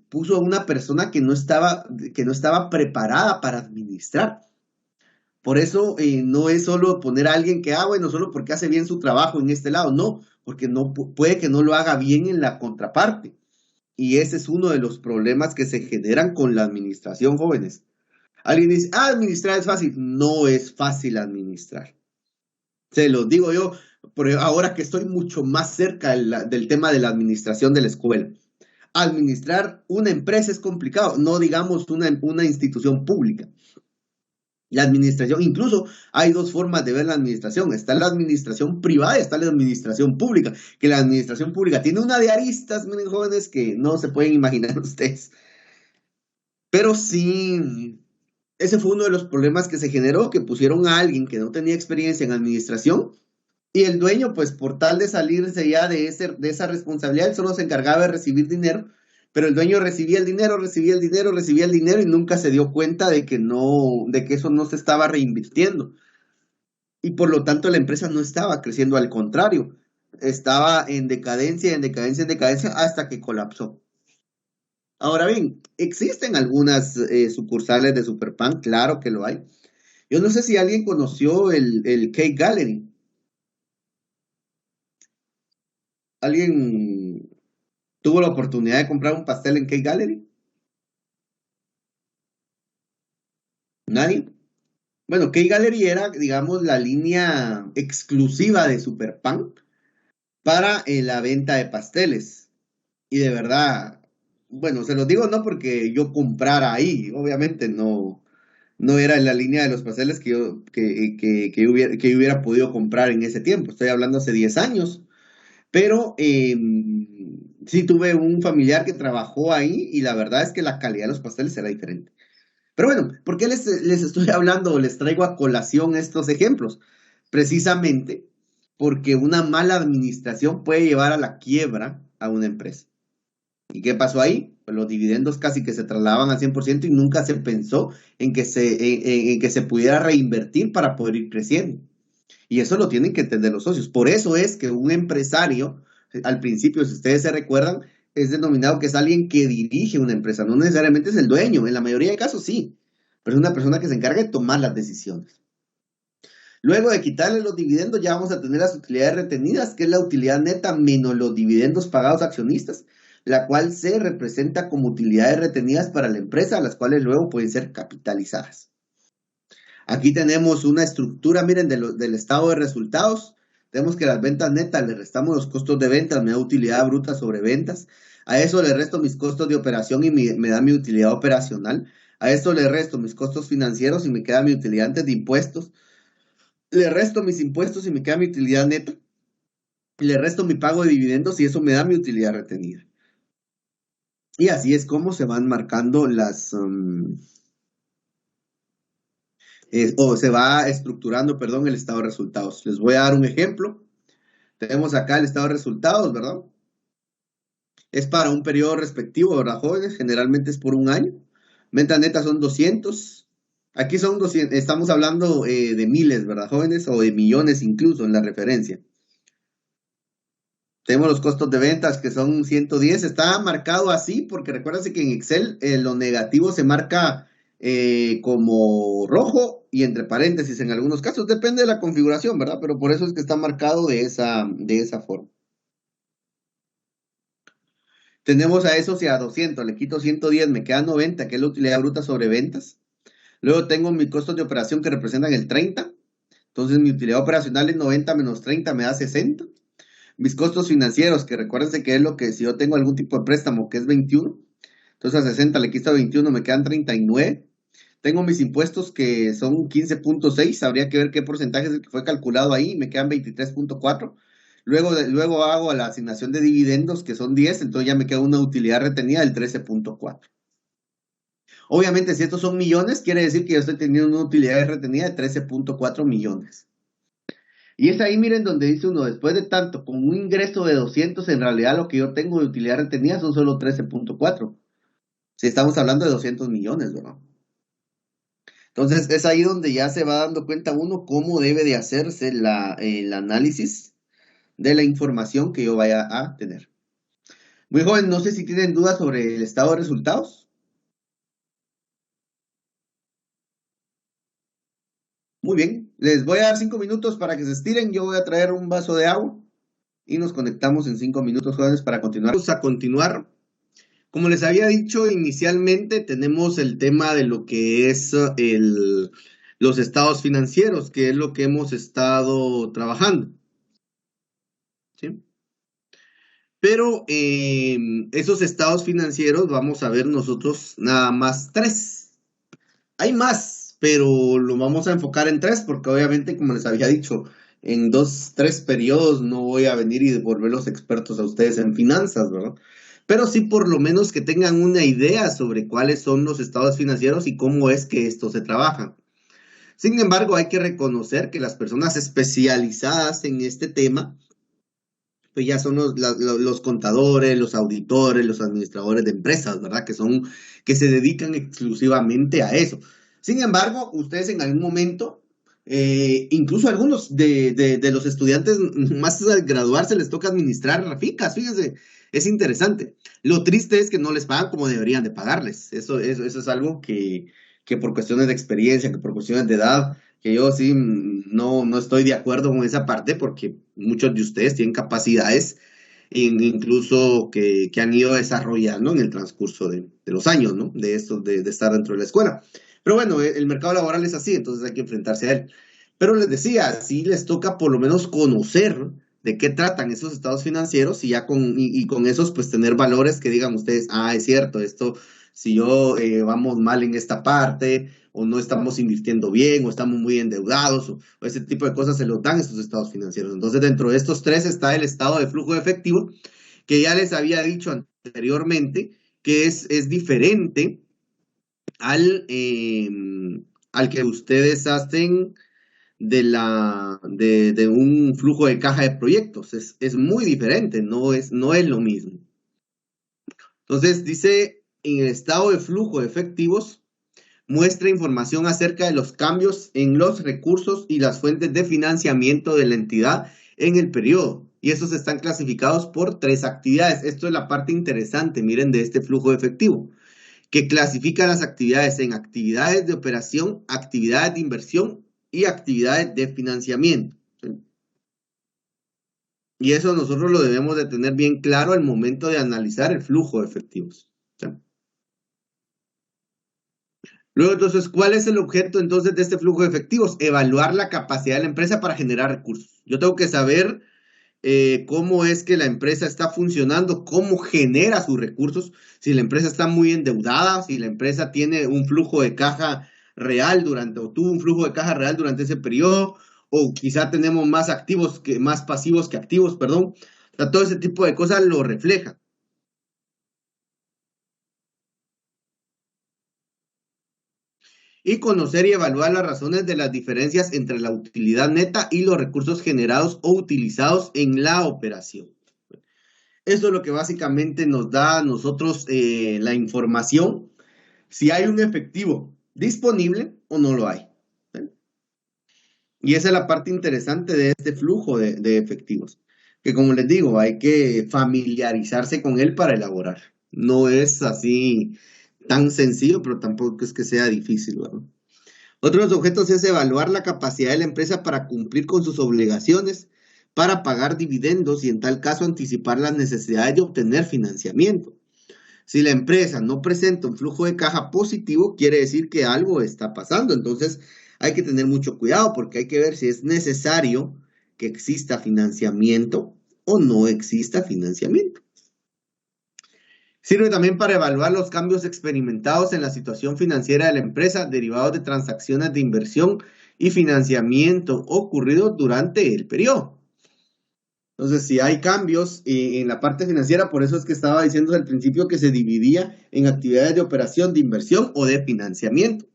puso a una persona que no estaba preparada para administrar. Por eso no es solo poner a alguien que, bueno, solo porque hace bien su trabajo en este lado, no, porque puede que no lo haga bien en la contraparte. Y ese es uno de los problemas que se generan con la administración, jóvenes. Alguien dice, administrar es fácil. No es fácil administrar. Se los digo yo, ahora que estoy mucho más cerca del tema de la administración de la escuela. Administrar una empresa es complicado, no digamos una institución pública. La administración, incluso hay dos formas de ver la administración. Está la administración privada y está la administración pública. Que la administración pública tiene una de aristas, miren, jóvenes, que no se pueden imaginar ustedes. Pero sí, ese fue uno de los problemas que se generó, que pusieron a alguien que no tenía experiencia en administración y el dueño, pues por tal de salirse ya de esa responsabilidad, él solo se encargaba de recibir dinero Pero el dueño recibía el dinero y nunca se dio cuenta de que eso no se estaba reinvirtiendo. Y por lo tanto la empresa no estaba creciendo, al contrario, estaba en decadencia hasta que colapsó. Ahora bien, existen algunas sucursales de Superpan, claro que lo hay. Yo no sé si alguien conoció el Cake Gallery. ¿Alguien tuvo la oportunidad de comprar un pastel en Cake Gallery? ¿Nadie? Bueno, Cake Gallery era, digamos, la línea exclusiva de Superpan para la venta de pasteles. Y de verdad, bueno, se los digo no porque yo comprara ahí, obviamente no era en la línea de los pasteles que yo hubiera podido comprar en ese tiempo. Estoy hablando hace 10 años. Pero sí tuve un familiar que trabajó ahí y la verdad es que la calidad de los pasteles era diferente. Pero bueno, ¿por qué les estoy hablando o les traigo a colación estos ejemplos? Precisamente porque una mala administración puede llevar a la quiebra a una empresa. ¿Y qué pasó ahí? Pues los dividendos casi que se trasladaban al 100% y nunca se pensó en que se pudiera reinvertir para poder ir creciendo. Y eso lo tienen que entender los socios. Por eso es que un empresario, al principio, si ustedes se recuerdan, es denominado que es alguien que dirige una empresa. No necesariamente es el dueño. En la mayoría de casos sí. Pero es una persona que se encarga de tomar las decisiones. Luego de quitarle los dividendos, ya vamos a tener las utilidades retenidas, que es la utilidad neta menos los dividendos pagados a accionistas, la cual se representa como utilidades retenidas para la empresa, las cuales luego pueden ser capitalizadas. Aquí tenemos una estructura, miren, del estado de resultados. Tenemos que las ventas netas, le restamos los costos de ventas, me da utilidad bruta sobre ventas. A eso le resto mis costos de operación y me da mi utilidad operacional. A eso le resto mis costos financieros y me queda mi utilidad antes de impuestos. Le resto mis impuestos y me queda mi utilidad neta. Le resto mi pago de dividendos y eso me da mi utilidad retenida. Y así es como se van marcando se va estructurando, el estado de resultados. Les voy a dar un ejemplo. Tenemos acá el estado de resultados, ¿verdad? Es para un periodo respectivo, ¿verdad, jóvenes? Generalmente es por un año. Ventas netas son 200. Aquí son 200, estamos hablando de miles, ¿verdad, jóvenes? O de millones incluso en la referencia. Tenemos los costos de ventas que son 110. Está marcado así porque recuérdense que en Excel lo negativo se marca como rojo y entre paréntesis en algunos casos. Depende de la configuración, ¿verdad? Pero por eso es que está marcado de esa forma. Tenemos a esos y a 200. Le quito 110, me queda 90, que es la utilidad bruta sobre ventas. Luego tengo mis costos de operación que representan el 30. Entonces mi utilidad operacional es 90 menos 30 me da 60. Mis costos financieros, que recuérdense que es lo que si yo tengo algún tipo de préstamo que es 21. Entonces a 60 le quito 21, me quedan 39. Tengo mis impuestos que son 15.6, habría que ver qué porcentaje es el que fue calculado ahí, me quedan 23.4. Luego hago la asignación de dividendos que son 10, entonces ya me queda una utilidad retenida del 13.4. Obviamente si estos son millones, quiere decir que yo estoy teniendo una utilidad retenida de 13.4 millones. Y es ahí, miren, donde dice uno, después de tanto, con un ingreso de 200, en realidad lo que yo tengo de utilidad retenida son solo 13.4. Si estamos hablando de 200 millones, ¿verdad? Entonces es ahí donde ya se va dando cuenta uno cómo debe de hacerse el análisis de la información que yo vaya a tener. Muy joven, no sé si tienen dudas sobre el estado de resultados. Muy bien, les voy a dar 5 minutos para que se estiren. Yo voy a traer un vaso de agua y nos conectamos en 5 minutos, jóvenes, para continuar. Vamos a continuar. Como les había dicho inicialmente, tenemos el tema de lo que es los estados financieros, que es lo que hemos estado trabajando. ¿Sí? Pero esos estados financieros vamos a ver nosotros nada más 3. Hay más, pero lo vamos a enfocar en 3 porque obviamente, como les había dicho, en 2-3 periodos no voy a venir y devolverlos expertos a ustedes en finanzas, ¿verdad? Pero sí por lo menos que tengan una idea sobre cuáles son los estados financieros y cómo es que estos se trabajan. Sin embargo, hay que reconocer que las personas especializadas en este tema pues ya son los contadores, los auditores, los administradores de empresas, ¿verdad? Que se dedican exclusivamente a eso. Sin embargo, ustedes en algún momento, incluso algunos de los estudiantes, más al graduarse, les toca administrar ficas, fíjense, es interesante. Lo triste es que no les pagan como deberían de pagarles. Eso es algo que por cuestiones de experiencia, que por cuestiones de edad, que yo sí no estoy de acuerdo con esa parte, porque muchos de ustedes tienen capacidades incluso que han ido desarrollando en el transcurso de los años, ¿no? De estar dentro de la escuela. Pero bueno, el mercado laboral es así, entonces hay que enfrentarse a él. Pero les decía, sí les toca por lo menos conocer de qué tratan esos estados financieros y ya con esos pues tener valores que digan ustedes, es cierto, esto, si yo vamos mal en esta parte, o no estamos invirtiendo bien, o estamos muy endeudados, o ese tipo de cosas se los dan estos estados financieros. Entonces, dentro de estos tres está el estado de flujo de efectivo, que ya les había dicho anteriormente, que es diferente al que ustedes hacen de un flujo de caja de proyectos. Es muy diferente, no es lo mismo. Entonces, dice, en el estado de flujo de efectivos, muestra información acerca de los cambios en los recursos y las fuentes de financiamiento de la entidad en el periodo. Y estos están clasificados por 3 actividades. Esto es la parte interesante, miren, de este flujo de efectivo, que clasifica las actividades en actividades de operación, actividades de inversión y actividades de financiamiento. ¿Sí? Y eso nosotros lo debemos de tener bien claro al momento de analizar el flujo de efectivos. ¿Sí? Luego, entonces, ¿cuál es el objeto entonces de este flujo de efectivos? Evaluar la capacidad de la empresa para generar recursos. Yo tengo que saber cómo es que la empresa está funcionando, cómo genera sus recursos, si la empresa está muy endeudada, si la empresa tiene un flujo de caja real o tuvo un flujo de caja real durante ese periodo, o quizá tenemos más pasivos que activos, perdón. O sea, todo ese tipo de cosas lo refleja. Y conocer y evaluar las razones de las diferencias entre la utilidad neta y los recursos generados o utilizados en la operación. Eso es lo que básicamente nos da a nosotros la información, si hay un efectivo disponible o no lo hay. ¿Sí? Y esa es la parte interesante de este flujo de efectivos, que como les digo, hay que familiarizarse con él para elaborar. No es así tan sencillo, pero tampoco es que sea difícil, ¿verdad? Otro de los objetos es evaluar la capacidad de la empresa para cumplir con sus obligaciones, para pagar dividendos y en tal caso anticipar las necesidades de obtener financiamiento. Si la empresa no presenta un flujo de caja positivo, quiere decir que algo está pasando. Entonces hay que tener mucho cuidado porque hay que ver si es necesario que exista financiamiento o no exista financiamiento. Sirve también para evaluar los cambios experimentados en la situación financiera de la empresa derivados de transacciones de inversión y financiamiento ocurridos durante el periodo. Entonces, si hay cambios en la parte financiera, por eso es que estaba diciendo al principio que se dividía en actividades de operación, de inversión o de financiamiento,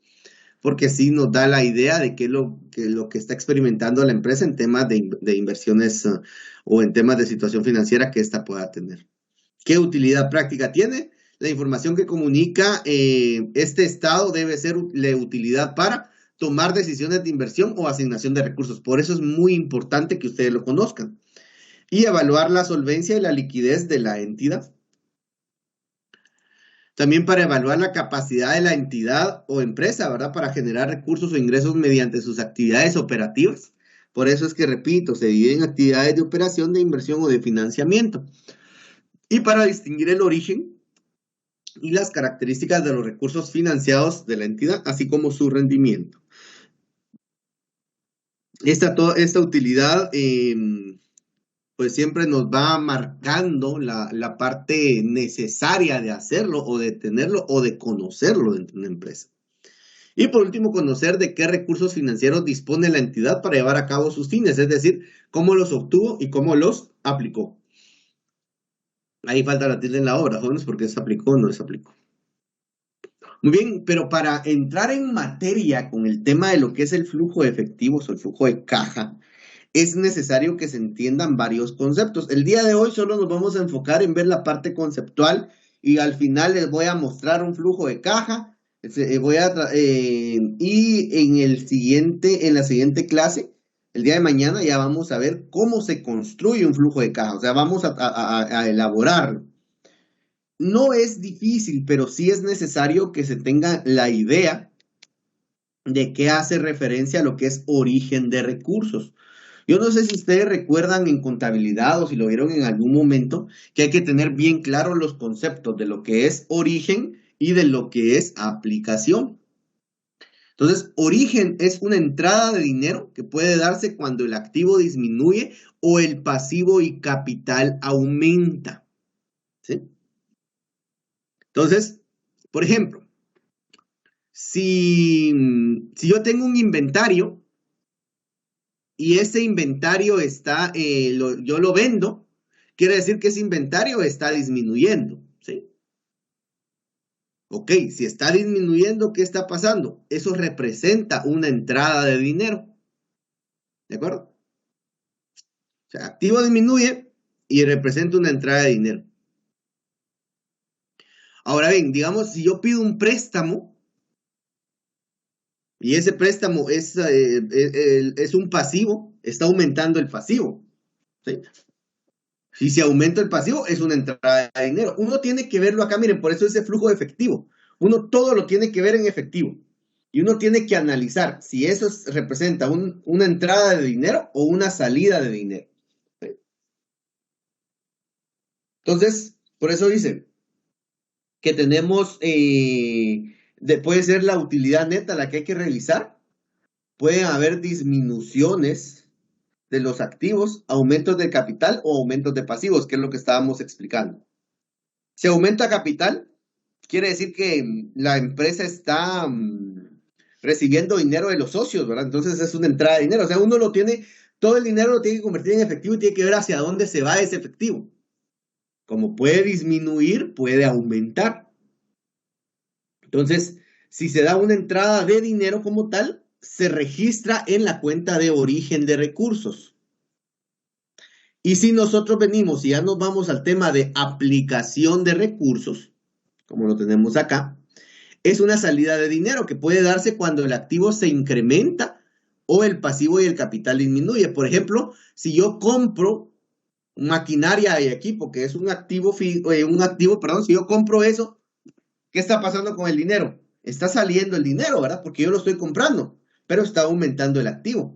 porque sí nos da la idea de qué es lo que está experimentando la empresa en temas de inversiones o en temas de situación financiera que ésta pueda tener. ¿Qué utilidad práctica tiene? La información que comunica este estado debe ser de utilidad para tomar decisiones de inversión o asignación de recursos. Por eso es muy importante que ustedes lo conozcan. Y evaluar la solvencia y la liquidez de la entidad. También para evaluar la capacidad de la entidad o empresa, ¿verdad? Para generar recursos o ingresos mediante sus actividades operativas. Por eso es que, repito, se divide en actividades de operación, de inversión o de financiamiento. Y para distinguir el origen y las características de los recursos financiados de la entidad, así como su rendimiento. Esta utilidad pues siempre nos va marcando la parte necesaria de hacerlo o de tenerlo o de conocerlo dentro de una empresa. Y por último, conocer de qué recursos financieros dispone la entidad para llevar a cabo sus fines, es decir, cómo los obtuvo y cómo los aplicó. Ahí falta la tilde en la obra, jóvenes, porque se aplicó o no se aplicó. Muy bien, pero para entrar en materia con el tema de lo que es el flujo de efectivos o el flujo de caja, es necesario que se entiendan varios conceptos. El día de hoy solo nos vamos a enfocar en ver la parte conceptual y al final les voy a mostrar un flujo de caja. Y en la siguiente clase, el día de mañana, ya vamos a ver cómo se construye un flujo de caja. O sea, vamos a elaborarlo. No es difícil, pero sí es necesario que se tenga la idea de qué hace referencia a lo que es origen de recursos. Yo no sé si ustedes recuerdan en contabilidad o si lo vieron en algún momento, que hay que tener bien claros los conceptos de lo que es origen y de lo que es aplicación. Entonces, origen es una entrada de dinero que puede darse cuando el activo disminuye o el pasivo y capital aumenta. ¿Sí? Entonces, por ejemplo, si yo tengo un inventario y ese inventario está, yo lo vendo, quiere decir que ese inventario está disminuyendo, ¿sí? Ok, si está disminuyendo, ¿qué está pasando? Eso representa una entrada de dinero, ¿de acuerdo? O sea, activo disminuye y representa una entrada de dinero. Ahora bien, digamos, si yo pido un préstamo y ese préstamo es un pasivo, está aumentando el pasivo, ¿sí? Si se aumenta el pasivo, es una entrada de dinero. Uno tiene que verlo acá, miren, por eso ese flujo de efectivo. Uno todo lo tiene que ver en efectivo. Y uno tiene que analizar si eso representa una entrada de dinero o una salida de dinero. ¿Sí? Entonces, por eso dicen que tenemos, puede ser la utilidad neta la que hay que revisar. Pueden haber disminuciones de los activos, aumentos de capital o aumentos de pasivos, que es lo que estábamos explicando. Si aumenta capital, quiere decir que la empresa está recibiendo dinero de los socios, ¿verdad? Entonces es una entrada de dinero. O sea, uno lo tiene, todo el dinero lo tiene que convertir en efectivo y tiene que ver hacia dónde se va ese efectivo. Como puede disminuir, puede aumentar. Entonces, si se da una entrada de dinero como tal, se registra en la cuenta de origen de recursos. Y si nosotros venimos y ya nos vamos al tema de aplicación de recursos, como lo tenemos acá, es una salida de dinero que puede darse cuando el activo se incrementa o el pasivo y el capital disminuye. Por ejemplo, si yo compro maquinaria y equipo, que es un activo, si yo compro eso, ¿qué está pasando con el dinero? Está saliendo el dinero, ¿verdad? Porque yo lo estoy comprando, pero está aumentando el activo.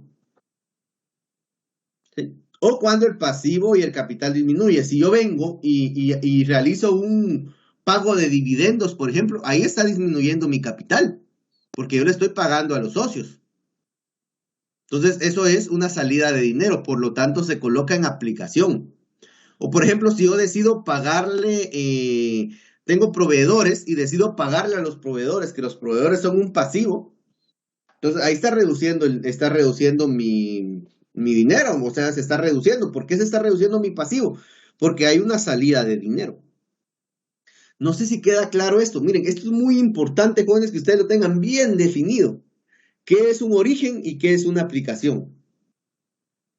¿Sí? O cuando el pasivo y el capital disminuye. Si yo vengo y realizo un pago de dividendos, por ejemplo, ahí está disminuyendo mi capital, porque yo le estoy pagando a los socios. Entonces, eso es una salida de dinero, por lo tanto, se coloca en aplicación. O, por ejemplo, si yo decido pagarle, tengo proveedores y decido pagarle a los proveedores, que los proveedores son un pasivo, entonces ahí está reduciendo mi dinero, o sea, se está reduciendo. ¿Por qué se está reduciendo mi pasivo? Porque hay una salida de dinero. No sé si queda claro esto. Miren, esto es muy importante, jóvenes, que ustedes lo tengan bien definido. ¿Qué es un origen y qué es una aplicación?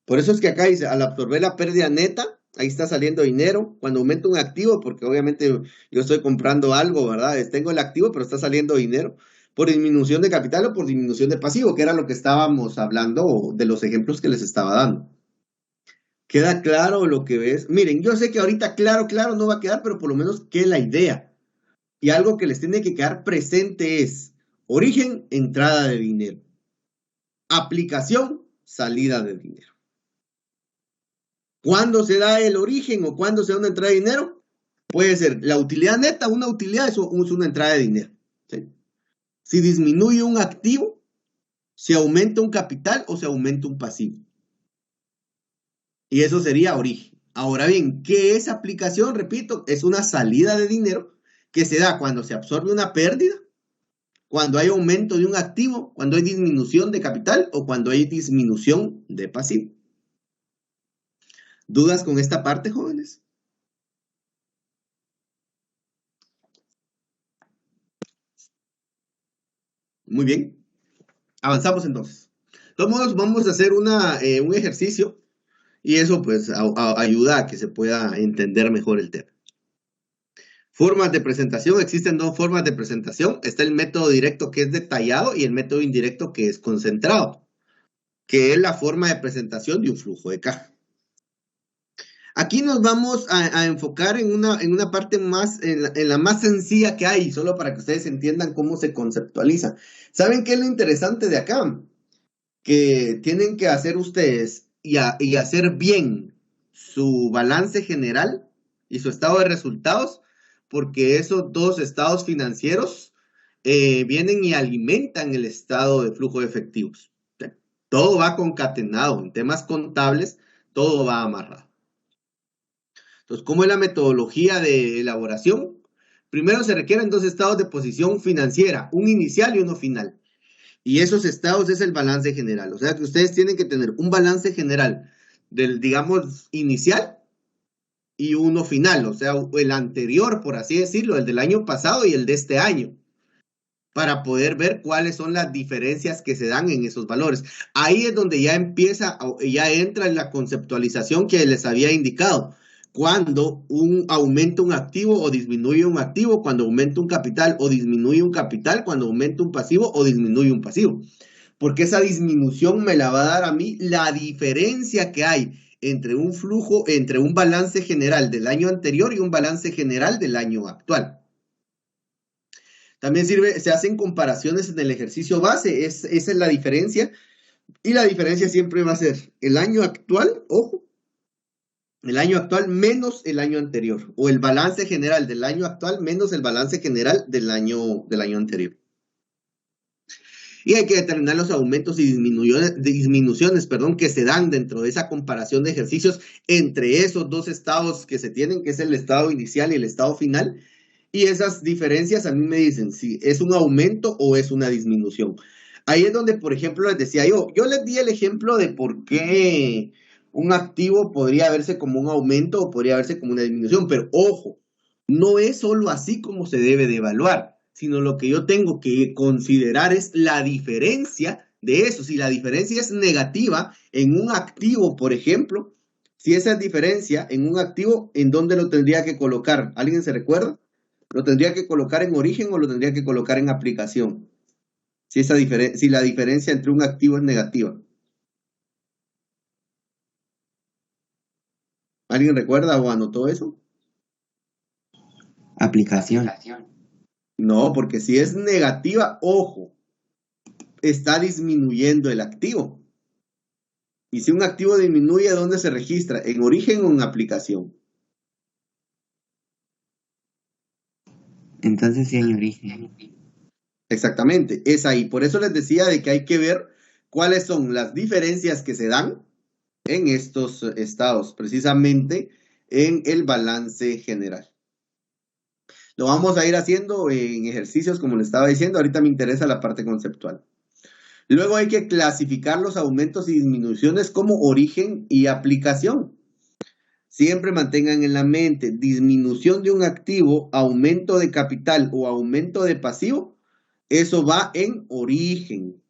Por eso es que acá dice, al absorber la pérdida neta, ahí está saliendo dinero. Cuando aumenta un activo, porque obviamente yo estoy comprando algo, ¿verdad? Tengo el activo, pero está saliendo dinero. Por disminución de capital o por disminución de pasivo, que era lo que estábamos hablando de los ejemplos que les estaba dando. ¿Queda claro lo que ves? Miren, yo sé que ahorita claro no va a quedar, pero por lo menos queda la idea. Y algo que les tiene que quedar presente es origen, entrada de dinero. Aplicación, salida de dinero. ¿Cuándo se da el origen o cuándo se da una entrada de dinero? Puede ser la utilidad neta, una utilidad es una entrada de dinero. ¿Sí? Si disminuye un activo, se aumenta un capital o se aumenta un pasivo. Y eso sería origen. Ahora bien, ¿qué es aplicación? Repito, es una salida de dinero que se da cuando se absorbe una pérdida, cuando hay aumento de un activo, cuando hay disminución de capital o cuando hay disminución de pasivo. ¿Dudas con esta parte, jóvenes? Muy bien. Avanzamos entonces. De todos modos, vamos a hacer un ejercicio y eso pues ayuda a que se pueda entender mejor el tema. Formas de presentación. Existen dos formas de presentación. Está el método directo que es detallado y el método indirecto que es concentrado, que es la forma de presentación de un flujo de caja. Aquí nos vamos a enfocar en una parte más, en la más sencilla que hay, solo para que ustedes entiendan cómo se conceptualiza. ¿Saben qué es lo interesante de acá? Que tienen que hacer ustedes y hacer bien su balance general y su estado de resultados, porque esos dos estados financieros vienen y alimentan el estado de flujo de efectivos. Todo va concatenado. En temas contables, todo va amarrado. Entonces, ¿cómo es la metodología de elaboración? Primero se requieren dos estados de posición financiera, un inicial y uno final. Y esos estados es el balance general. O sea que ustedes tienen que tener un balance general del, digamos, inicial y uno final. O sea, el anterior, por así decirlo, el del año pasado y el de este año, para poder ver cuáles son las diferencias que se dan en esos valores. Ahí es donde ya entra en la conceptualización que les había indicado. Cuando aumenta un activo o disminuye un activo, cuando aumenta un capital o disminuye un capital, cuando aumenta un pasivo o disminuye un pasivo. Porque esa disminución me la va a dar a mí la diferencia que hay entre un flujo, entre un balance general del año anterior y un balance general del año actual. También se hacen comparaciones en el ejercicio base, esa es la diferencia. Y la diferencia siempre va a ser el año actual, ojo, el año actual menos el año anterior, o el balance general del año actual menos el balance general del año anterior. Y hay que determinar los aumentos y disminuciones que se dan dentro de esa comparación de ejercicios entre esos dos estados que se tienen, que es el estado inicial y el estado final. Y esas diferencias a mí me dicen si es un aumento o es una disminución. Ahí es donde, por ejemplo, les decía yo les di el ejemplo de por qué un activo podría verse como un aumento o podría verse como una disminución, pero ojo, no es solo así como se debe de evaluar, sino lo que yo tengo que considerar es la diferencia de eso. Si la diferencia es negativa en un activo, por ejemplo, si esa diferencia en un activo, ¿en dónde lo tendría que colocar? ¿Alguien se recuerda? ¿Lo tendría que colocar en origen o lo tendría que colocar en aplicación? Si la diferencia entre un activo es negativa. ¿Alguien recuerda o anotó eso? Aplicación. No, porque si es negativa, ojo, está disminuyendo el activo. Y si un activo disminuye, ¿dónde se registra? ¿En origen o en aplicación? Entonces sí, en origen. Exactamente, es ahí. Por eso les decía de que hay que ver cuáles son las diferencias que se dan en estos estados, precisamente en el balance general. Lo vamos a ir haciendo en ejercicios, como les estaba diciendo. Ahorita me interesa la parte conceptual. Luego hay que clasificar los aumentos y disminuciones como origen y aplicación. Siempre mantengan en la mente, disminución de un activo, aumento de capital o aumento de pasivo, eso va en origen.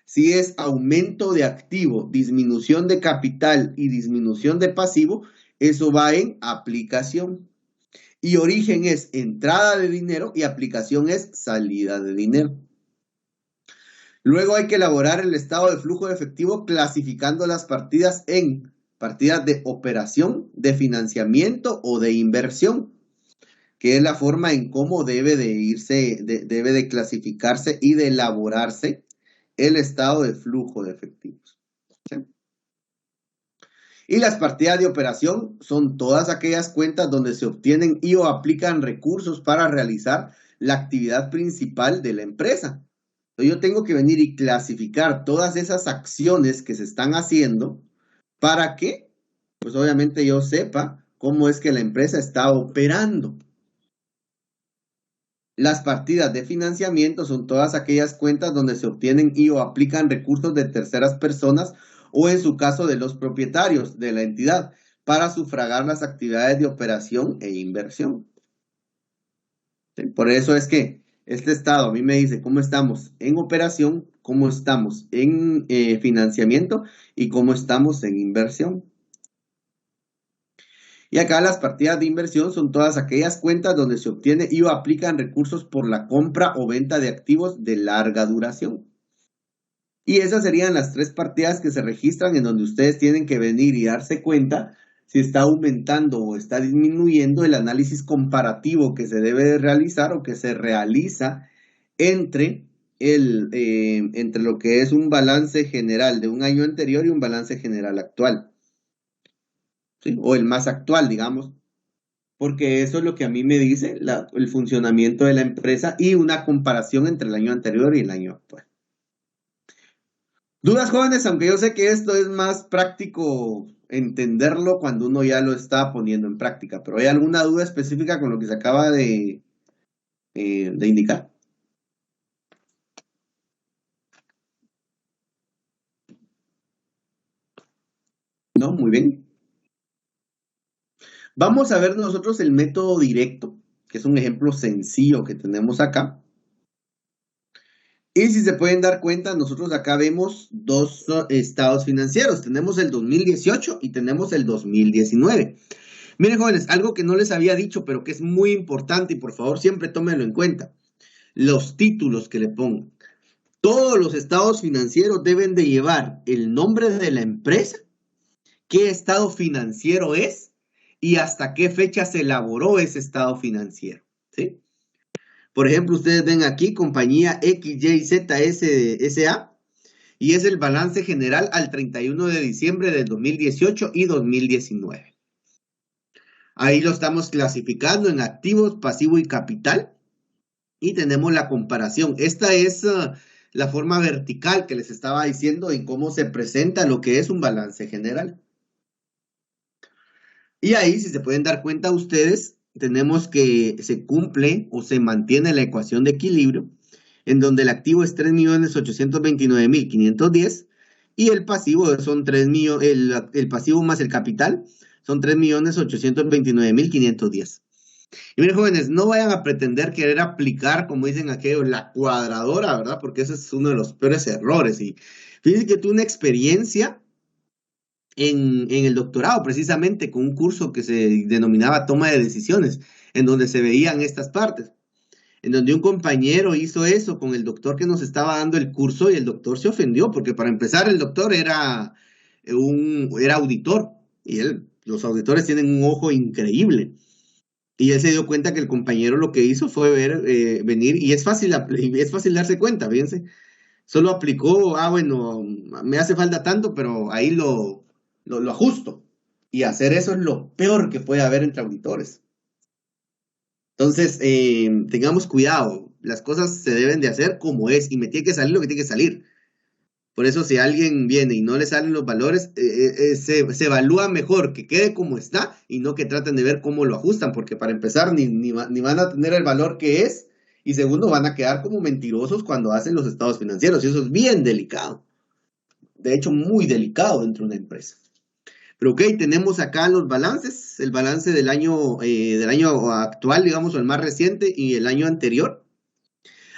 Si es aumento de activo, disminución de capital y disminución de pasivo, eso va en aplicación. Y origen es entrada de dinero y aplicación es salida de dinero. Luego hay que elaborar el estado de flujo de efectivo clasificando las partidas en partidas de operación, de financiamiento o de inversión, que es la forma en cómo debe de clasificarse y de elaborarse el estado de flujo de efectivos. ¿Sí? Y las partidas de operación son todas aquellas cuentas donde se obtienen y o aplican recursos para realizar la actividad principal de la empresa. Entonces yo tengo que venir y clasificar todas esas acciones que se están haciendo para que, pues obviamente yo sepa cómo es que la empresa está operando. Las partidas de financiamiento son todas aquellas cuentas donde se obtienen y o aplican recursos de terceras personas o en su caso de los propietarios de la entidad para sufragar las actividades de operación e inversión. Por eso es que este estado a mí me dice cómo estamos en operación, cómo estamos en financiamiento y cómo estamos en inversión. Y acá las partidas de inversión son todas aquellas cuentas donde se obtiene y o aplican recursos por la compra o venta de activos de larga duración. Y esas serían las 3 partidas que se registran en donde ustedes tienen que venir y darse cuenta si está aumentando o está disminuyendo el análisis comparativo que se debe de realizar o que se realiza entre lo que es un balance general de un año anterior y un balance general actual. ¿Sí? O el más actual, digamos, porque eso es lo que a mí me dice el funcionamiento de la empresa y una comparación entre el año anterior y el año actual. ¿Dudas, jóvenes? Aunque yo sé que esto es más práctico entenderlo cuando uno ya lo está poniendo en práctica, pero ¿hay alguna duda específica con lo que se acaba de indicar? No, muy bien. Vamos a ver nosotros el método directo, que es un ejemplo sencillo que tenemos acá. Y si se pueden dar cuenta, nosotros acá vemos 2 estados financieros. Tenemos el 2018 y tenemos el 2019. Miren, jóvenes, algo que no les había dicho, pero que es muy importante y por favor siempre tómenlo en cuenta. Los títulos que le pongan. Todos los estados financieros deben de llevar el nombre de la empresa, qué estado financiero es y hasta qué fecha se elaboró ese estado financiero, ¿sí? Por ejemplo, ustedes ven aquí compañía XYZSA y es el balance general al 31 de diciembre del 2018 y 2019. Ahí lo estamos clasificando en activos, pasivo y capital y tenemos la comparación. Esta es la forma vertical que les estaba diciendo en cómo se presenta lo que es un balance general. Y ahí, si se pueden dar cuenta ustedes, tenemos que se cumple o se mantiene la ecuación de equilibrio, en donde el activo es 3.829.510 y el pasivo son 3 millones, el pasivo más el capital son 3.829.510. Y miren, jóvenes, no vayan a pretender querer aplicar, como dicen aquellos, la cuadradora, ¿verdad? Porque ese es uno de los peores errores. Y fíjense que tuve una experiencia en el doctorado, precisamente, con un curso que se denominaba toma de decisiones, en donde se veían estas partes, en donde un compañero hizo eso con el doctor que nos estaba dando el curso y el doctor se ofendió, porque para empezar el doctor era auditor, y los auditores tienen un ojo increíble, y él se dio cuenta que el compañero lo que hizo fue venir, y es fácil darse cuenta, fíjense, solo aplicó, bueno, me hace falta tanto, pero ahí lo ajusto. Y hacer eso es lo peor que puede haber entre auditores. Entonces, tengamos cuidado. Las cosas se deben de hacer como es. Y me tiene que salir lo que tiene que salir. Por eso, si alguien viene y no le salen los valores, se evalúa mejor que quede como está y no que traten de ver cómo lo ajustan. Porque para empezar, ni van a tener el valor que es. Y segundo, van a quedar como mentirosos cuando hacen los estados financieros. Y eso es bien delicado. De hecho, muy delicado dentro de una empresa. Pero ok, tenemos acá los balances, el balance del año actual, digamos, o el más reciente y el año anterior.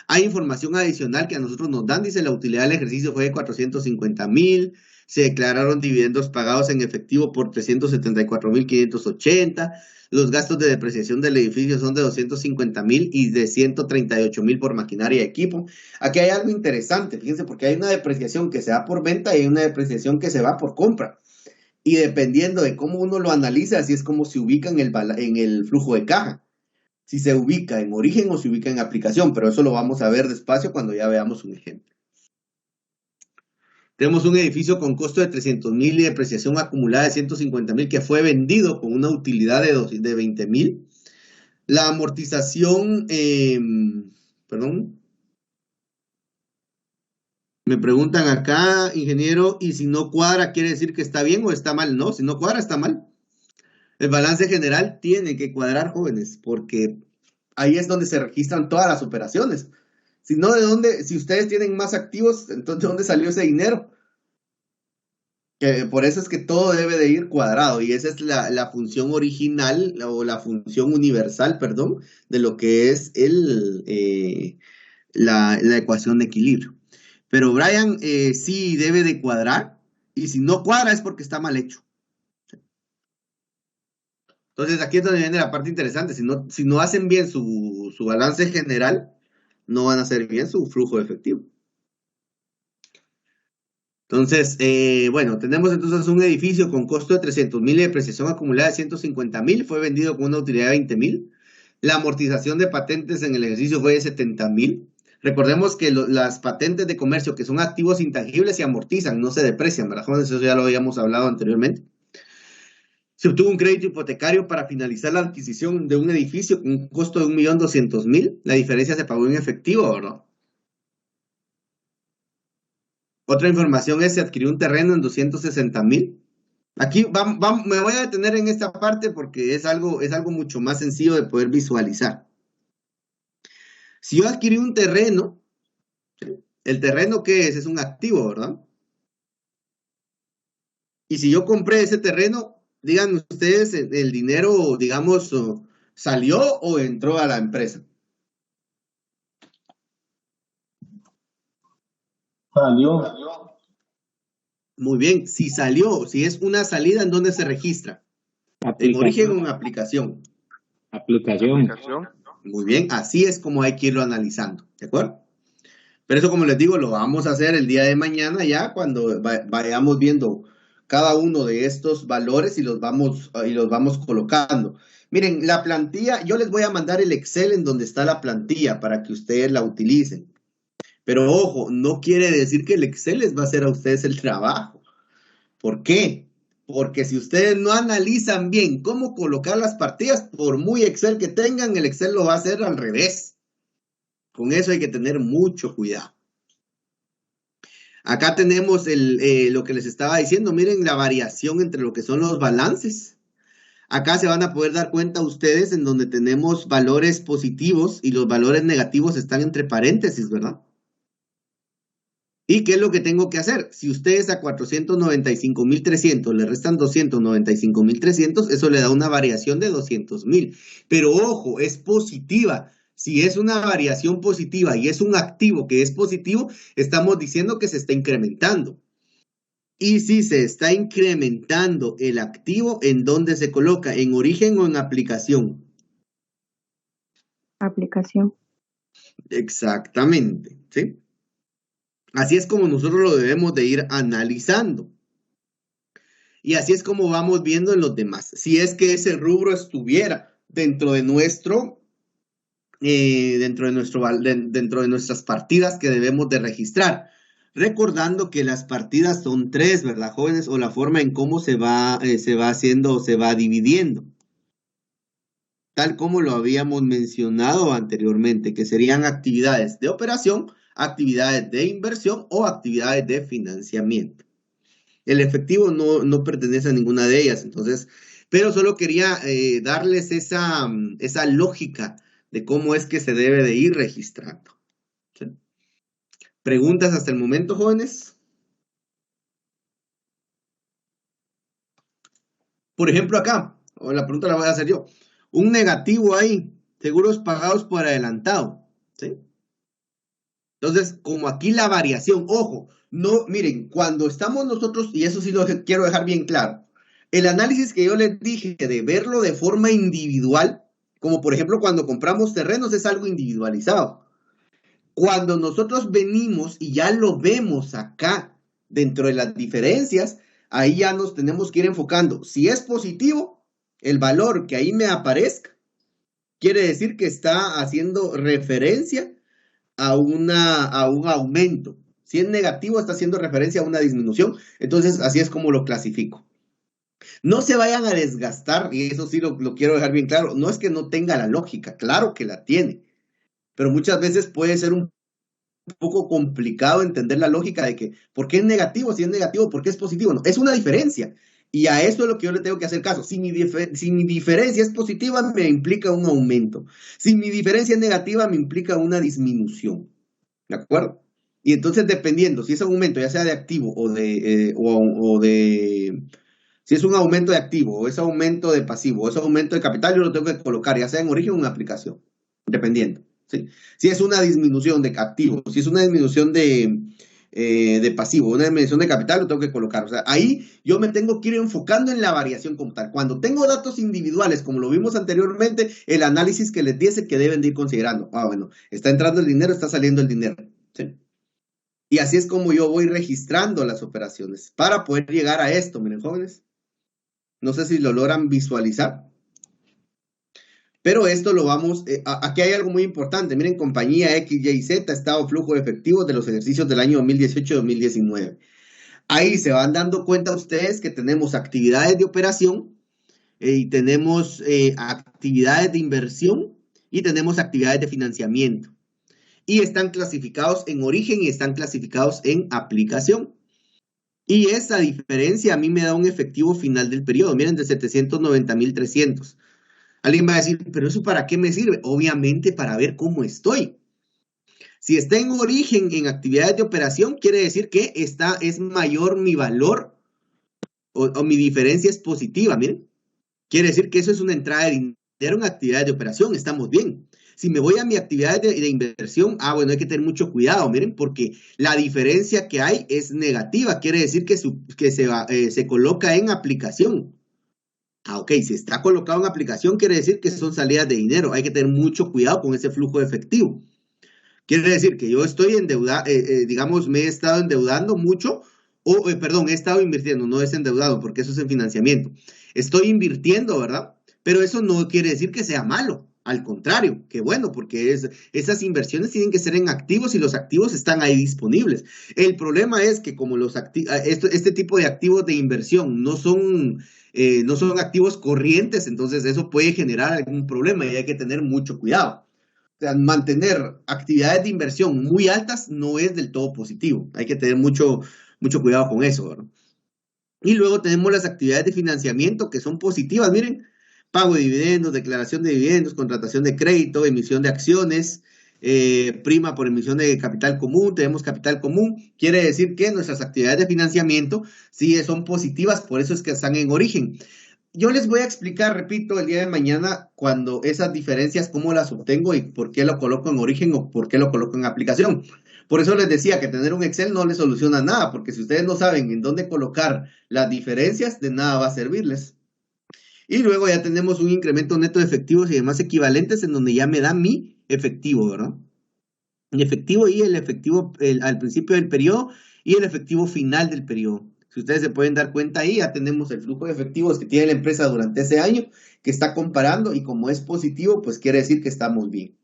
Hay información adicional que a nosotros nos dan, dice la utilidad del ejercicio fue de 450,000, se declararon dividendos pagados en efectivo por 374,580, los gastos de depreciación del edificio son de 250,000 y de 138,000 por maquinaria y equipo. Aquí hay algo interesante, fíjense, porque hay una depreciación que se va por venta y hay una depreciación que se va por compra. Y dependiendo de cómo uno lo analiza, así es como se ubica en el flujo de caja. Si se ubica en origen o se ubica en aplicación, pero eso lo vamos a ver despacio cuando ya veamos un ejemplo. Tenemos un edificio con costo de 300,000 y depreciación acumulada de 150,000 que fue vendido con una utilidad de 20,000. La amortización, me preguntan acá, ingeniero, y si no cuadra, ¿quiere decir que está bien o está mal? No, si no cuadra, está mal. El balance general tiene que cuadrar, jóvenes, porque ahí es donde se registran todas las operaciones. Si no, si ustedes tienen más activos, entonces ¿de dónde salió ese dinero? Que por eso es que todo debe de ir cuadrado, y esa es la función original, o la función universal, perdón, de lo que es la ecuación de equilibrio. Pero Brian sí debe de cuadrar, y si no cuadra es porque está mal hecho. Entonces aquí es donde viene la parte interesante. Si no hacen bien su balance general, no van a hacer bien su flujo de efectivo. Entonces, bueno, tenemos entonces un edificio con costo de 300,000 y depreciación acumulada de 150,000, fue vendido con una utilidad de 20,000. La amortización de patentes en el ejercicio fue de 70,000. Recordemos que las patentes de comercio, que son activos intangibles, se amortizan, no se deprecian, ¿verdad, jóvenes? Eso ya lo habíamos hablado anteriormente. Se obtuvo un crédito hipotecario para finalizar la adquisición de un edificio con un costo de 1,200,000. La diferencia se pagó en efectivo, ¿verdad? Otra información es: se adquirió un terreno en 260,000. Aquí me voy a detener en esta parte porque es algo mucho más sencillo de poder visualizar. Si yo adquirí un terreno, ¿el terreno qué es? Es un activo, ¿verdad? Y si yo compré ese terreno, digan ustedes, el dinero, digamos, ¿salió o entró a la empresa? Salió. Muy bien, si salió, si es una salida, ¿en dónde se registra? ¿En origen o en aplicación? Aplicación. Muy bien, así es como hay que irlo analizando, ¿de acuerdo? Pero eso, como les digo, lo vamos a hacer el día de mañana ya cuando vayamos viendo cada uno de estos valores y los vamos colocando. Miren, la plantilla, yo les voy a mandar el Excel en donde está la plantilla para que ustedes la utilicen. Pero ojo, no quiere decir que el Excel les va a hacer a ustedes el trabajo. ¿Por qué? Porque si ustedes no analizan bien cómo colocar las partidas, por muy Excel que tengan, el Excel lo va a hacer al revés. Con eso hay que tener mucho cuidado. Acá tenemos lo que les estaba diciendo. Miren la variación entre lo que son los balances. Acá se van a poder dar cuenta ustedes en donde tenemos valores positivos y los valores negativos están entre paréntesis, ¿verdad? ¿Y qué es lo que tengo que hacer? Si ustedes a 495,300 le restan 295,300, eso le da una variación de 200,000. Pero ojo, es positiva. Si es una variación positiva y es un activo que es positivo, estamos diciendo que se está incrementando. Y si se está incrementando el activo, ¿en dónde se coloca? ¿En origen o en aplicación? Aplicación. Exactamente, ¿sí? Así es como nosotros lo debemos de ir analizando. Y así es como vamos viendo en los demás. Si es que ese rubro estuviera dentro de nuestras partidas que debemos de registrar. Recordando que las partidas son 3, ¿verdad, jóvenes? O la forma en cómo se va haciendo o se va dividiendo. Tal como lo habíamos mencionado anteriormente, que serían actividades de operación, actividades de inversión o actividades de financiamiento. El efectivo no pertenece a ninguna de ellas, entonces, pero solo quería darles esa lógica de cómo es que se debe de ir registrando. ¿Sí? ¿Preguntas hasta el momento, jóvenes? Por ejemplo, acá, la pregunta la voy a hacer yo. Un negativo ahí, seguros pagados por adelantado, ¿sí? Entonces, como aquí la variación, ojo, no, miren, cuando estamos nosotros, y eso sí lo quiero dejar bien claro, el análisis que yo les dije de verlo de forma individual, como por ejemplo cuando compramos terrenos, es algo individualizado. Cuando nosotros venimos y ya lo vemos acá, dentro de las diferencias, ahí ya nos tenemos que ir enfocando. Si es positivo, el valor que ahí me aparezca, quiere decir que está haciendo referencia a un aumento. Si es negativo, está haciendo referencia a una disminución. Entonces, así es como lo clasifico. No se vayan a desgastar, y eso sí lo quiero dejar bien claro. No es que no tenga la lógica, claro que la tiene. Pero muchas veces puede ser un poco complicado entender la lógica de que, ¿por qué es negativo? Si es negativo, ¿por qué es positivo? No, es una diferencia. Y a eso es lo que yo le tengo que hacer caso. Si mi diferencia es positiva, me implica un aumento. Si mi diferencia es negativa, me implica una disminución. ¿De acuerdo? Y entonces, dependiendo si es un aumento, ya sea de activo si es un aumento de activo, o es aumento de pasivo, o es aumento de capital, yo lo tengo que colocar, ya sea en origen o en aplicación. Dependiendo. ¿Sí? Si es una disminución de activos, si es una disminución de de pasivo, una dimensión de capital lo tengo que colocar. O sea, ahí yo me tengo que ir enfocando en la variación como tal. Cuando tengo datos individuales, como lo vimos anteriormente, el análisis que les dice que deben de ir considerando. Bueno, está entrando el dinero, está saliendo el dinero. ¿Sí? Y así es como yo voy registrando las operaciones para poder llegar a esto, miren, jóvenes. No sé si lo logran visualizar. Pero esto lo vamos, aquí hay algo muy importante. Miren, compañía X, Y, Z, estado flujo de efectivos de los ejercicios del año 2018-2019. Ahí se van dando cuenta ustedes que tenemos actividades de operación y tenemos actividades de inversión y tenemos actividades de financiamiento. Y están clasificados en origen y están clasificados en aplicación. Y esa diferencia a mí me da un efectivo final del periodo. Miren, de 790,300. Alguien va a decir, ¿pero eso para qué me sirve? Obviamente para ver cómo estoy. Si está en origen en actividades de operación, quiere decir que es mayor mi valor o mi diferencia es positiva, miren. Quiere decir que eso es una entrada de dinero en actividades de operación, estamos bien. Si me voy a mi actividad de inversión, bueno, hay que tener mucho cuidado, miren, porque la diferencia que hay es negativa, quiere decir que se coloca en aplicación. Ok, si está colocado en aplicación, quiere decir que son salidas de dinero. Hay que tener mucho cuidado con ese flujo de efectivo. Quiere decir que yo estoy endeudado, digamos, me he estado endeudando mucho, he estado invirtiendo, no es endeudado, porque eso es en financiamiento. Estoy invirtiendo, ¿verdad? Pero eso no quiere decir que sea malo. Al contrario, que bueno, porque esas inversiones tienen que ser en activos y los activos están ahí disponibles. El problema es que como este tipo de activos de inversión no son activos corrientes, entonces eso puede generar algún problema y hay que tener mucho cuidado. O sea, mantener actividades de inversión muy altas no es del todo positivo. Hay que tener mucho cuidado con eso, ¿verdad? Y luego tenemos las actividades de financiamiento que son positivas, miren. Pago de dividendos, declaración de dividendos, contratación de crédito, emisión de acciones, prima por emisión de capital común, tenemos capital común. Quiere decir que nuestras actividades de financiamiento sí son positivas, por eso es que están en origen. Yo les voy a explicar, repito, el día de mañana cuando esas diferencias, cómo las obtengo y por qué lo coloco en origen o por qué lo coloco en aplicación. Por eso les decía que tener un Excel no les soluciona nada, porque si ustedes no saben en dónde colocar las diferencias, de nada va a servirles. Y luego ya tenemos un incremento neto de efectivos y demás equivalentes en donde ya me da mi efectivo, ¿verdad? El efectivo y el efectivo al principio del periodo y el efectivo final del periodo. Si ustedes se pueden dar cuenta ahí, ya tenemos el flujo de efectivos que tiene la empresa durante ese año, que está comparando y como es positivo, pues quiere decir que estamos bien.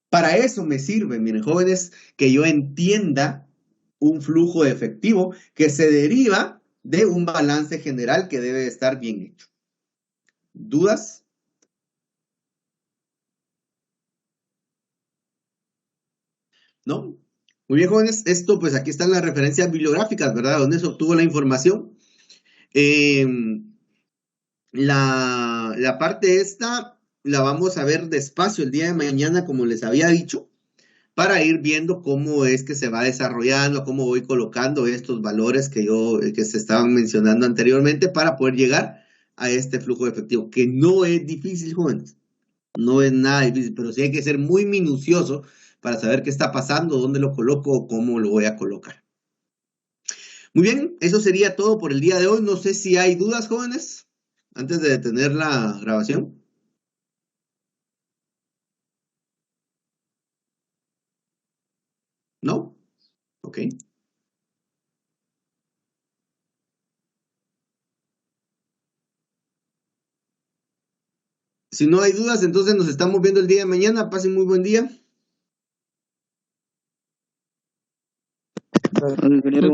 Para eso me sirve, miren, jóvenes, que yo entienda un flujo de efectivo que se deriva de un balance general que debe estar bien hecho. ¿Dudas? ¿No? Muy bien, jóvenes. Esto, pues aquí están las referencias bibliográficas, ¿verdad? ¿Dónde se obtuvo la información? La parte esta la vamos a ver despacio el día de mañana, como les había dicho, para ir viendo cómo es que se va desarrollando, cómo voy colocando estos valores que se estaban mencionando anteriormente para poder llegar a este flujo de efectivo, que no es difícil, jóvenes. No es nada difícil, pero sí hay que ser muy minucioso para saber qué está pasando, dónde lo coloco o cómo lo voy a colocar. Muy bien, eso sería todo por el día de hoy. No sé si hay dudas, jóvenes, antes de detener la grabación. ¿No? Ok. Si no hay dudas, entonces nos estamos viendo el día de mañana. Pasen muy buen día. Ingeniero.